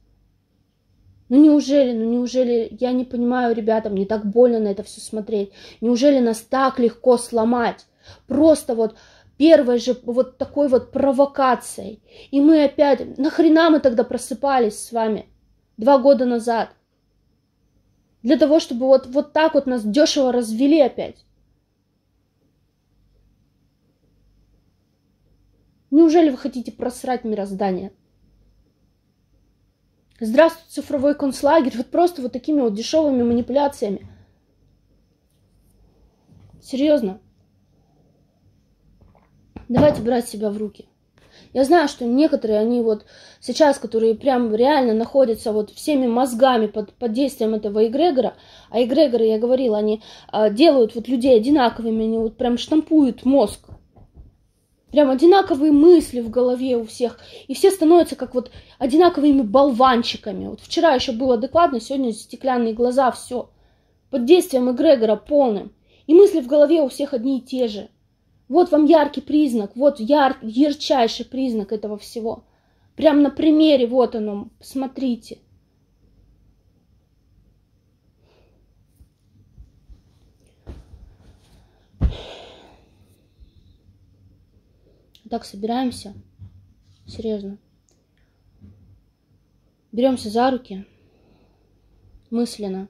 S1: Ну неужели, я не понимаю, ребята, мне так больно на это все смотреть. Неужели нас так легко сломать? Просто вот первой же вот такой вот провокацией. И мы опять, нахрена мы тогда просыпались с вами 2 года назад? Для того, чтобы вот так вот нас дешево развели опять. Неужели вы хотите просрать мироздание? Здравствуй, цифровой концлагерь. Вот просто вот такими вот дешевыми манипуляциями. Серьезно. Давайте брать себя в руки. Я знаю, что некоторые, они вот сейчас, которые прям реально находятся вот всеми мозгами под действием этого эгрегора, а эгрегоры, я говорила, они делают вот людей одинаковыми, они вот прям штампуют мозг. Прям одинаковые мысли в голове у всех. И все становятся как вот одинаковыми болванчиками. Вот вчера еще было адекватно, сегодня стеклянные глаза, все. Под действием эгрегора полным. И мысли в голове у всех одни и те же. Вот вам яркий признак, вот ярчайший признак этого всего. Прям на примере, вот оно, смотрите. Так, собираемся. Серьезно. Беремся за руки. Мысленно.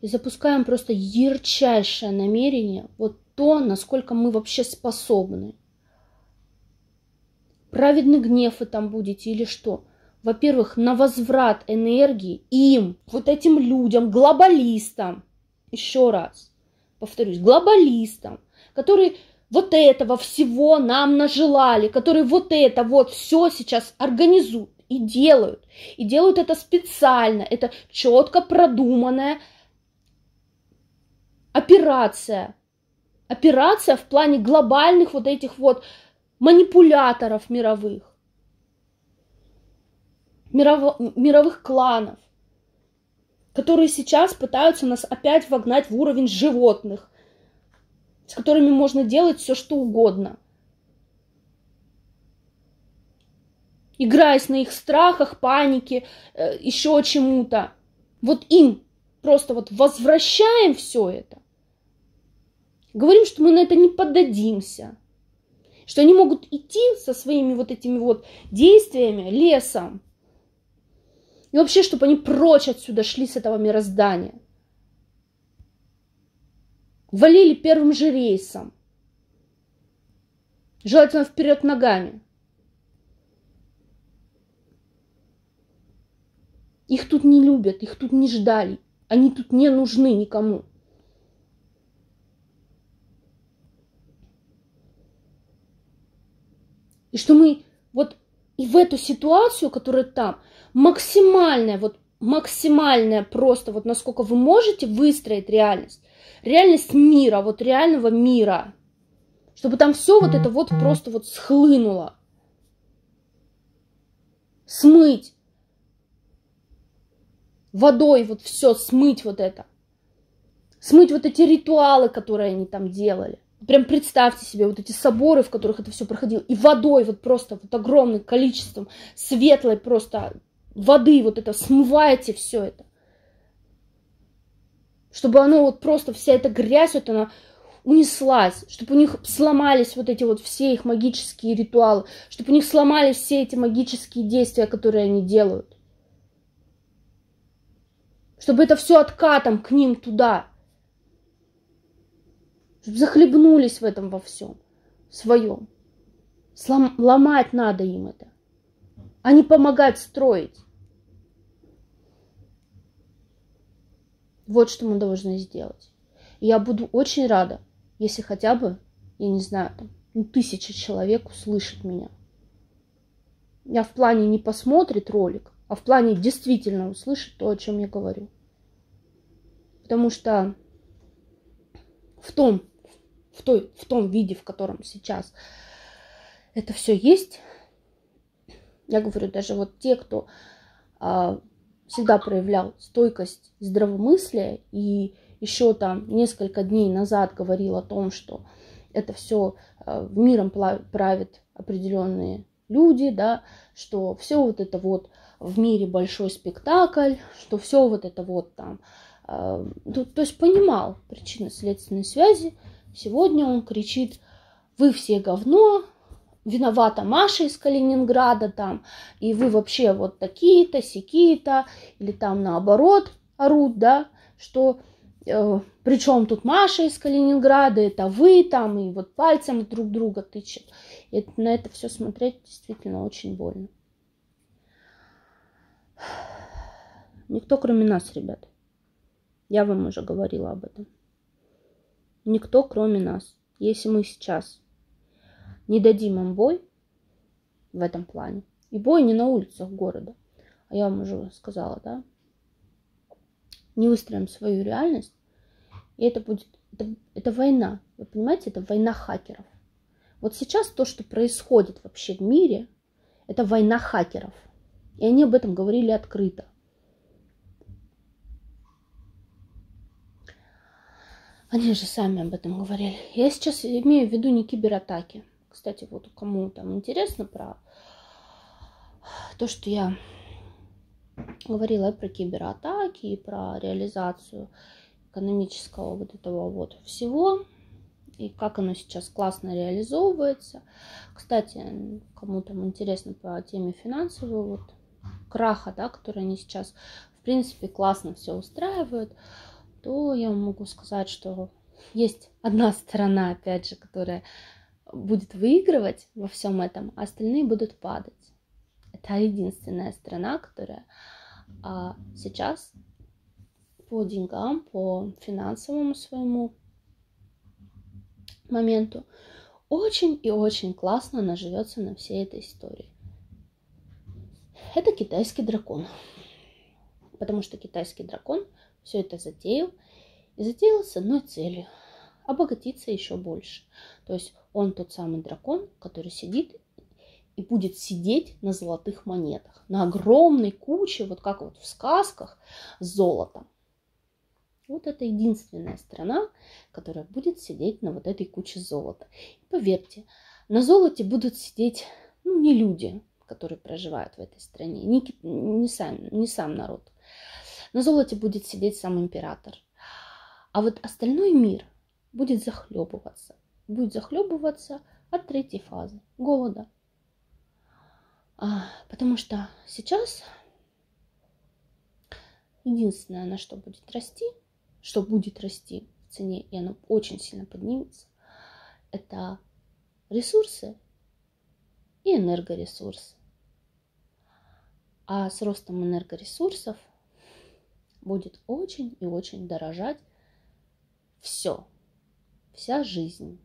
S1: И запускаем просто ярчайшее намерение. Вот то, насколько мы вообще способны. Праведный гнев вы там будете или что? Во-первых, на возврат энергии им, вот этим людям, глобалистам. Еще раз повторюсь, глобалистам, которые вот этого всего нам нажелали, которые вот это вот все сейчас организуют и делают. И делают это специально, это четко продуманная операция. Операция в плане глобальных вот этих вот манипуляторов мировых. Мировых кланов, которые сейчас пытаются нас опять вогнать в уровень животных, с которыми можно делать все, что угодно. Играясь на их страхах, панике, еще чему-то. Вот им просто вот возвращаем все это. Говорим, что мы на это не поддадимся. Что они могут идти со своими вот этими вот действиями лесом. И вообще, чтобы они прочь отсюда шли с этого мироздания. Валили первым же рейсом. Желательно вперед ногами. Их тут не любят, их тут не ждали. Они тут не нужны никому. И что мы вот и в эту ситуацию, которая там, максимальная просто вот насколько вы можете выстроить реальность. Реальность мира, вот реального мира. Чтобы там все вот это вот просто вот схлынуло. Смыть. Водой вот все, смыть вот это. Смыть вот эти ритуалы, которые они там делали. Прям представьте себе вот эти соборы, в которых это все проходило. И водой вот просто вот огромным количеством светлой просто воды вот это смываете все это. Чтобы оно вот просто, вся эта грязь, вот она унеслась. Чтобы у них сломались вот эти вот все их магические ритуалы. Чтобы у них сломались все эти магические действия, которые они делают. Чтобы это все откатом к ним туда. Чтобы захлебнулись в этом во всем своем. Ломать надо им это, а не помогать строить. Вот что мы должны сделать. И я буду очень рада, если хотя бы, я не знаю, там, 1000 человек услышит меня. Я в плане не посмотрит ролик, а в плане действительно услышит то, о чем я говорю. Потому что в том виде, в котором сейчас это все есть, я говорю, даже вот те, кто всегда проявлял стойкость и здравомыслие, и еще там несколько дней назад говорил о том, что это все миром правят определенные люди, да, что все вот это вот в мире большой спектакль, что все вот это вот там, то есть понимал причинно-следственные связи. Сегодня он кричит: вы все говно, виновата Маша из Калининграда там, и вы вообще вот такие-то, сякие-то, или там наоборот орут, да, что причем тут Маша из Калининграда, это вы там, и вот пальцем друг друга тычут. И на это все смотреть действительно очень больно. Никто, кроме нас, ребят. Я вам уже говорила об этом. Никто, кроме нас. Если мы сейчас не дадим им бой в этом плане, и бой не на улицах города, а я вам уже сказала, да, не выстроим свою реальность, и это будет, это война, вы понимаете, это война хакеров. Вот сейчас то, что происходит вообще в мире, это война хакеров. И они об этом говорили открыто. Они же сами об этом говорили. Я сейчас имею в виду не кибератаки. Кстати, вот кому там интересно про то, что я говорила про кибератаки и про реализацию экономического вот этого вот всего, и как оно сейчас классно реализовывается. Кстати, кому там интересно по теме финансового вот краха, да, который они сейчас, в принципе, классно все устраивают, то я могу сказать, что есть одна сторона, опять же, которая будет выигрывать во всем этом, а остальные будут падать. Это единственная сторона, которая сейчас по деньгам, по финансовому своему моменту очень и очень классно наживется на всей этой истории. Это китайский дракон. Потому что китайский дракон все это затеял
S2: и затеял с одной целью – обогатиться еще больше. То есть он тот самый дракон, который сидит и будет сидеть на золотых монетах, на огромной куче, вот как вот в сказках, с золотом. Вот это единственная страна, которая будет сидеть на вот этой куче золота. И поверьте, на золоте будут сидеть не люди, которые проживают в этой стране, не сам народ. На золоте будет сидеть сам император. А вот остальной мир будет захлебываться. Будет захлебываться от третьей фазы – голода. Потому что сейчас единственное, на что будет расти в цене, и оно очень сильно поднимется, это ресурсы и энергоресурсы. А с ростом энергоресурсов будет очень и очень дорожать все, вся жизнь.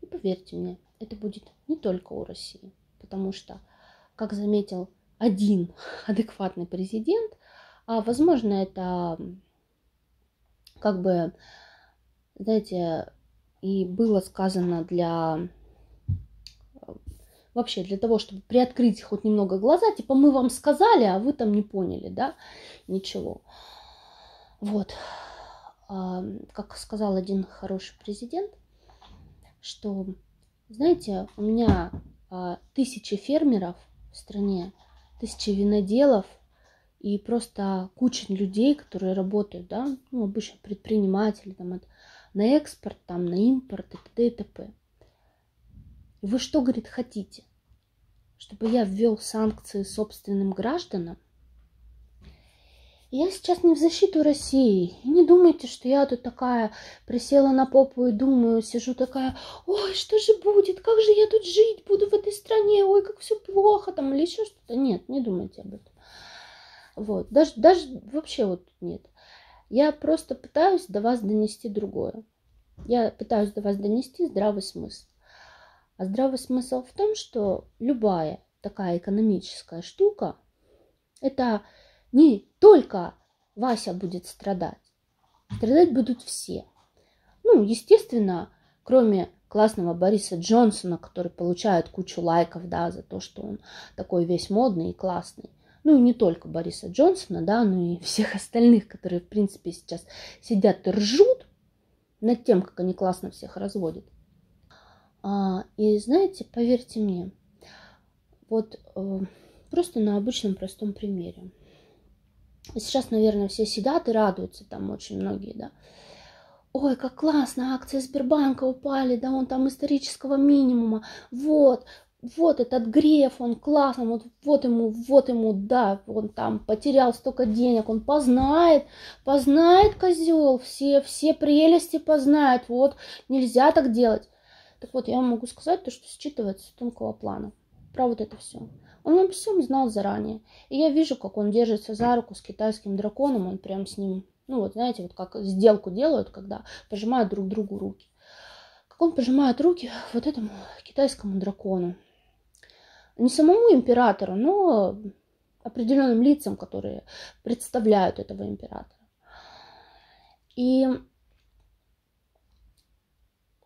S2: И поверьте мне, это будет не только у России, потому что, как заметил один адекватный президент, возможно, это знаете, и было сказано вообще для того, чтобы приоткрыть хоть немного глаза, типа мы вам сказали, а вы там не поняли, да, ничего. Вот, как сказал один хороший президент, что, знаете, у меня 1000 фермеров в стране, 1000 виноделов и просто куча людей, которые работают, да, обычно предприниматели, там, на экспорт, там, на импорт и т.д. и т.п. И вы что, говорит, хотите? Чтобы я ввел санкции собственным гражданам? Я сейчас не в защиту России. И не думайте, что я тут такая присела на попу и думаю, сижу такая, ой, что же будет, как же я тут жить буду в этой стране, ой, как все плохо там или еще что-то. Нет, не думайте об этом. Вот, даже вообще вот нет. Я просто пытаюсь до вас донести другое. Я пытаюсь до вас донести здравый смысл. А здравый смысл в том, что любая такая экономическая штука, это не только Вася будет страдать. Страдать будут все. Естественно, кроме классного Бориса Джонсона, который получает кучу лайков, да, за то, что он такой весь модный и классный. И не только Бориса Джонсона, да, но и всех остальных, которые, в принципе, сейчас сидят и ржут над тем, как они классно всех разводят. И знаете, поверьте мне, вот просто на обычном простом примере. Сейчас, наверное, все сидят и радуются, там очень многие, да. Ой, как классно, акции Сбербанка упали, да, он там исторического минимума. Вот этот Греф, он классный, вот ему, да, он там потерял столько денег, он познает козел, все прелести познает, вот, нельзя так делать. Так вот, я вам могу сказать то, что считывается с тонкого плана, про вот это все. Он обо всем знал заранее. И я вижу, как он держится за руку с китайским драконом, он прям с ним, знаете, вот как сделку делают, когда пожимают друг другу руки. Как он пожимает руки вот этому китайскому дракону. Не самому императору, но определенным лицам, которые представляют этого императора. И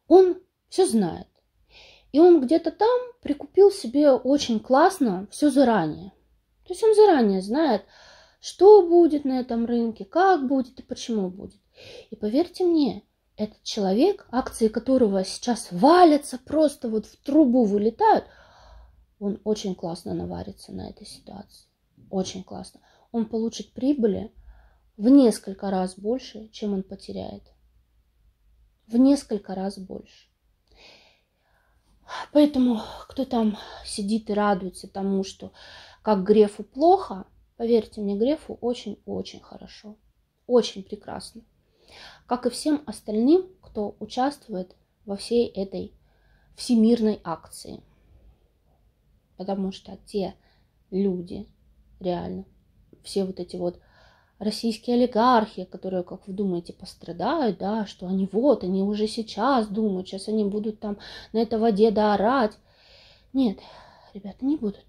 S2: он все знает. И он где-то там прикупил себе очень классно все заранее. То есть он заранее знает, что будет на этом рынке, как будет и почему будет. И поверьте мне, этот человек, акции которого сейчас валятся, просто вот в трубу вылетают, он очень классно наварится на этой ситуации. Очень классно. Он получит прибыли в несколько раз больше, чем он потеряет. В несколько раз больше. Поэтому, кто там сидит и радуется тому, что как Грефу плохо, поверьте мне, Грефу очень-очень хорошо. Очень прекрасно. Как и всем остальным, кто участвует во всей этой всемирной акции. Потому что те люди, реально, все вот эти вот российские олигархи, которые, как вы думаете, пострадают, да, что они уже сейчас думают, сейчас они будут там на этого деда орать. Нет, ребята, не будут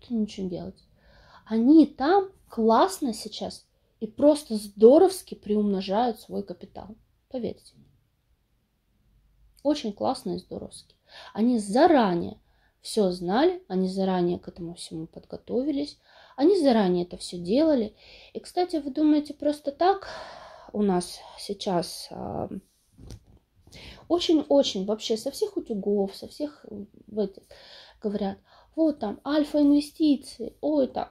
S2: ничего делать. Они там классно сейчас и просто здоровски приумножают свой капитал. Поверьте. Очень классно и здоровски. Они заранее все знали, они заранее к этому всему подготовились, они заранее это все делали. И, кстати, вы думаете, просто так у нас сейчас очень-очень вообще со всех утюгов, со всех говорят, вот там Альфа-инвестиции, ой, там,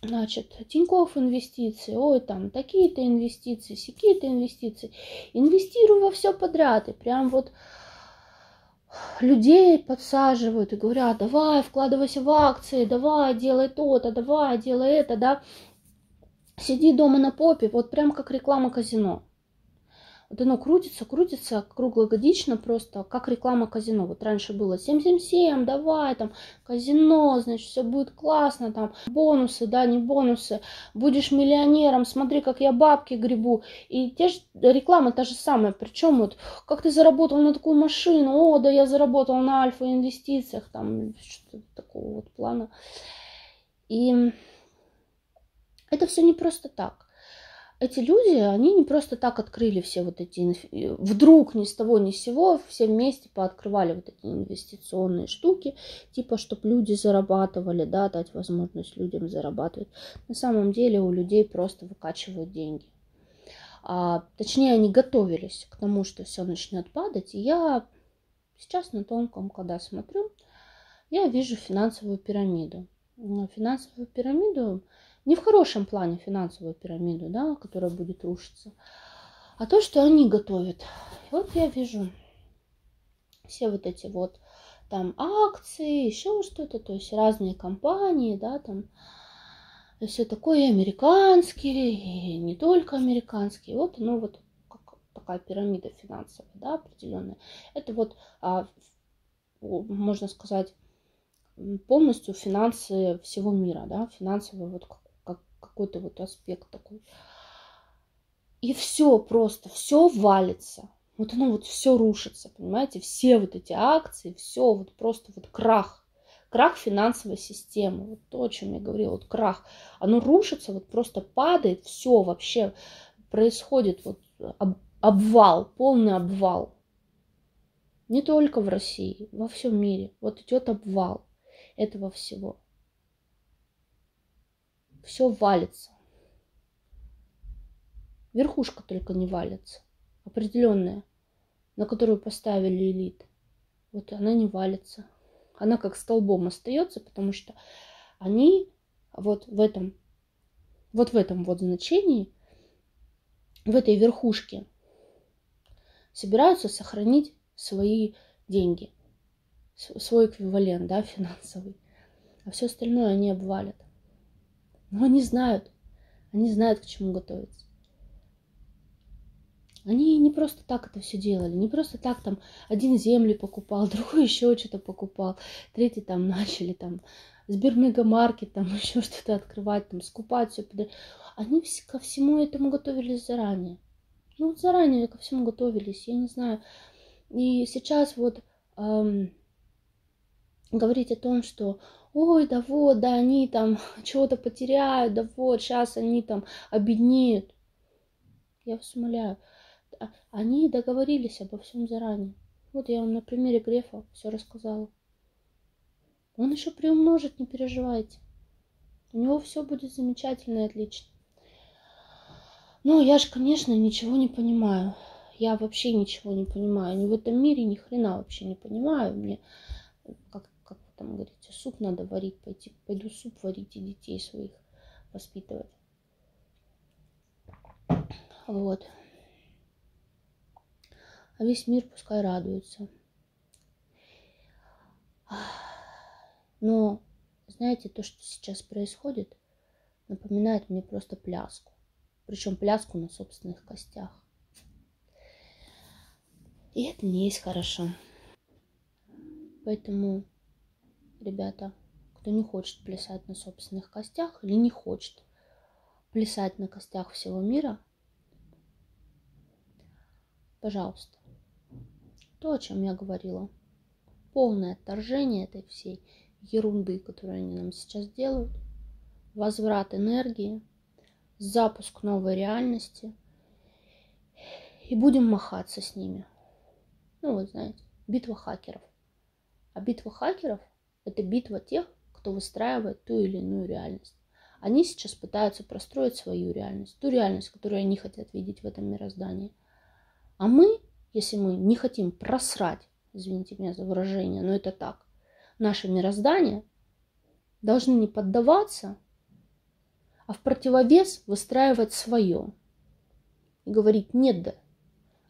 S2: значит, Тинькофф инвестиции, ой, там, такие-то инвестиции, сякие-то инвестиции. Инвестирую во все подряд. И прям вот людей подсаживают и говорят, давай, вкладывайся в акции, давай, делай то-то, давай, делай это, да. Сиди дома на попе, вот прям как реклама казино. Вот оно крутится круглогодично просто, как реклама казино. Вот раньше было 777, давай, там, казино, значит, все будет классно, там, бонусы, да, не бонусы, будешь миллионером, смотри, как я бабки гребу. И те же, реклама та же самая, причем вот, как ты заработал на такую машину, о, да я заработал на альфа-инвестициях, там, что-то такого вот плана. И это все не просто так. Эти люди, они не просто так открыли все вот эти, вдруг ни с того ни с сего, все вместе пооткрывали вот эти инвестиционные штуки, типа, чтобы люди зарабатывали, да, дать возможность людям зарабатывать. На самом деле у людей просто выкачивают деньги. Точнее, они готовились к тому, что все начнет падать. И я сейчас на тонком, когда смотрю, я вижу финансовую пирамиду. Финансовую пирамиду, не в хорошем плане финансовую пирамиду, да, которая будет рушиться, а то, что они готовят. И вот я вижу все вот эти вот там акции, еще что-то, то есть разные компании, да, там, и все такое, и американские, и не только американские. Вот, ну, вот как такая пирамида финансовая, да, определенная. Это вот, можно сказать, полностью финансы всего мира, да, финансовый вот какой-то вот аспект такой. И все просто, все валится. Вот оно вот все рушится, понимаете? Все вот эти акции, все вот просто вот крах. Крах финансовой системы. Вот то, о чем я говорила, вот крах. Оно рушится, вот просто падает, все вообще происходит вот обвал, полный обвал. Не только в России, во всем мире. Вот идет обвал этого всего. Все валится. Верхушка только не валится. Определенная, на которую поставили элит. Вот она не валится. Она как столбом остается, потому что они вот в этом вот значении, в этой верхушке собираются сохранить свои деньги, свой эквивалент, да, финансовый. А все остальное они обвалят. Но они знают, к чему готовиться. Они не просто так это все делали, не просто так там один земли покупал, другой еще что-то покупал, третий там начали там Сбермегамаркет, там еще что-то открывать, там скупать все подряд. Они ко всему этому готовились заранее. Ну вот заранее ко всему готовились, я не знаю. И сейчас вот говорить о том, что ой, да вот, да они там чего-то потеряют, да вот, сейчас они там обеднеют. Я вас умоляю. Они договорились обо всем заранее. Вот я вам на примере Грефа все рассказала. Он еще приумножит, не переживайте. У него все будет замечательно и отлично. Но я же, конечно, ничего не понимаю. Я вообще ничего не понимаю. Ни в этом мире, ни хрена вообще не понимаю. Мне, как вы там говорите, суп надо варить. Пойду суп варить и детей своих воспитывать. Вот. А весь мир пускай радуется. Но, знаете, то, что сейчас происходит, напоминает мне просто пляску. Причем пляску на собственных костях. И это не есть хорошо. Поэтому, ребята, кто не хочет плясать на собственных костях или не хочет плясать на костях всего мира, пожалуйста, то, о чем я говорила, полное отторжение этой всей ерунды, которую они нам сейчас делают, возврат энергии, запуск новой реальности, и будем махаться с ними. Ну, вы знаете, битва хакеров. А битва хакеров – это битва тех, кто выстраивает ту или иную реальность. Они сейчас пытаются простроить свою реальность, ту реальность, которую они хотят видеть в этом мироздании. А мы, если мы не хотим просрать, извините меня за выражение, но это так, наше мироздание, должны не поддаваться, а в противовес выстраивать свое. И говорить: нет, да,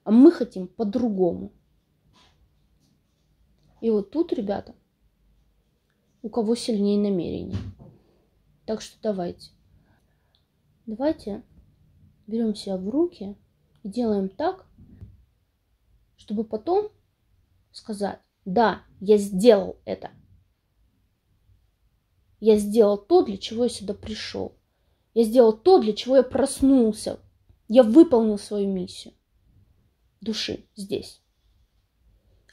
S2: а мы хотим по-другому. И вот тут, ребята, у кого сильнее намерения. Так что давайте берем себя в руки и делаем так, чтобы потом сказать: да, я сделал это. Я сделал то, для чего я сюда пришел. Я сделал то, для чего я проснулся. Я выполнил свою миссию души здесь.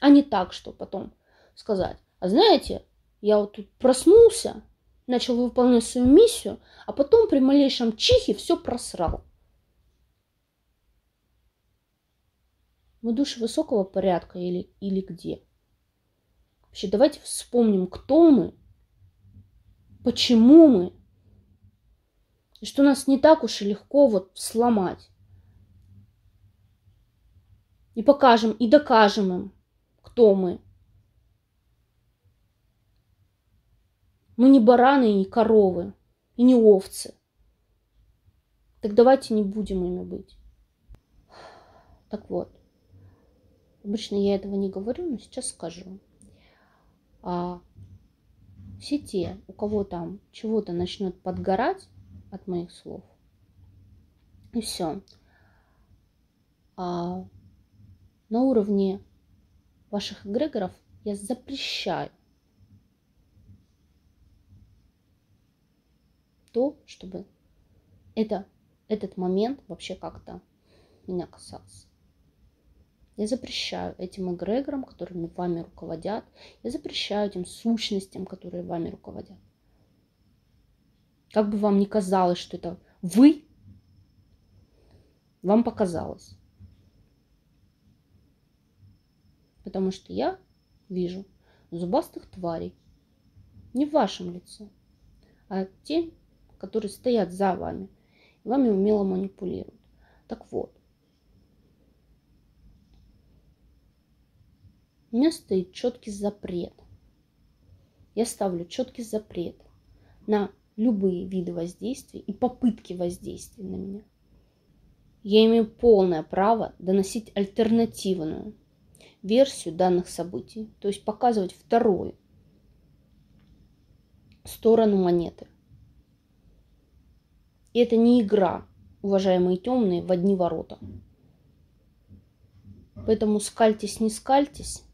S2: А не так, что потом сказать: а знаете, я вот тут проснулся, начал выполнять свою миссию, а потом при малейшем чихе все просрал. Мы души высокого порядка или где? Вообще, давайте вспомним, кто мы, почему мы, и что нас не так уж и легко вот сломать. И покажем, и докажем им, кто мы. Мы не бараны и не коровы, и не овцы. Так давайте не будем ими быть. Так вот, обычно я этого не говорю, но сейчас скажу. А все те, у кого там чего-то начнет подгорать от моих слов, и все. А на уровне ваших эгрегоров я запрещаю то, чтобы этот момент вообще как-то меня касался. Я запрещаю этим эгрегорам, которыми вами руководят. Я запрещаю этим сущностям, которые вами руководят. Как бы вам ни казалось, что это вы, вам показалось. Потому что я вижу зубастых тварей не в вашем лице, а те, которые стоят за вами, и вами умело манипулируют. Так вот, у меня стоит четкий запрет. Я ставлю четкий запрет на любые виды воздействия и попытки воздействия на меня. Я имею полное право доносить альтернативную версию данных событий, то есть показывать вторую сторону монеты. И это не игра, уважаемые темные, в одни ворота. Поэтому скальтесь, не скальтесь,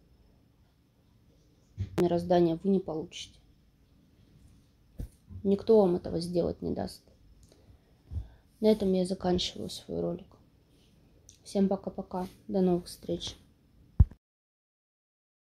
S2: мироздание вы не получите. Никто вам этого сделать не даст. На этом я заканчиваю свой ролик. Всем пока-пока. До новых встреч.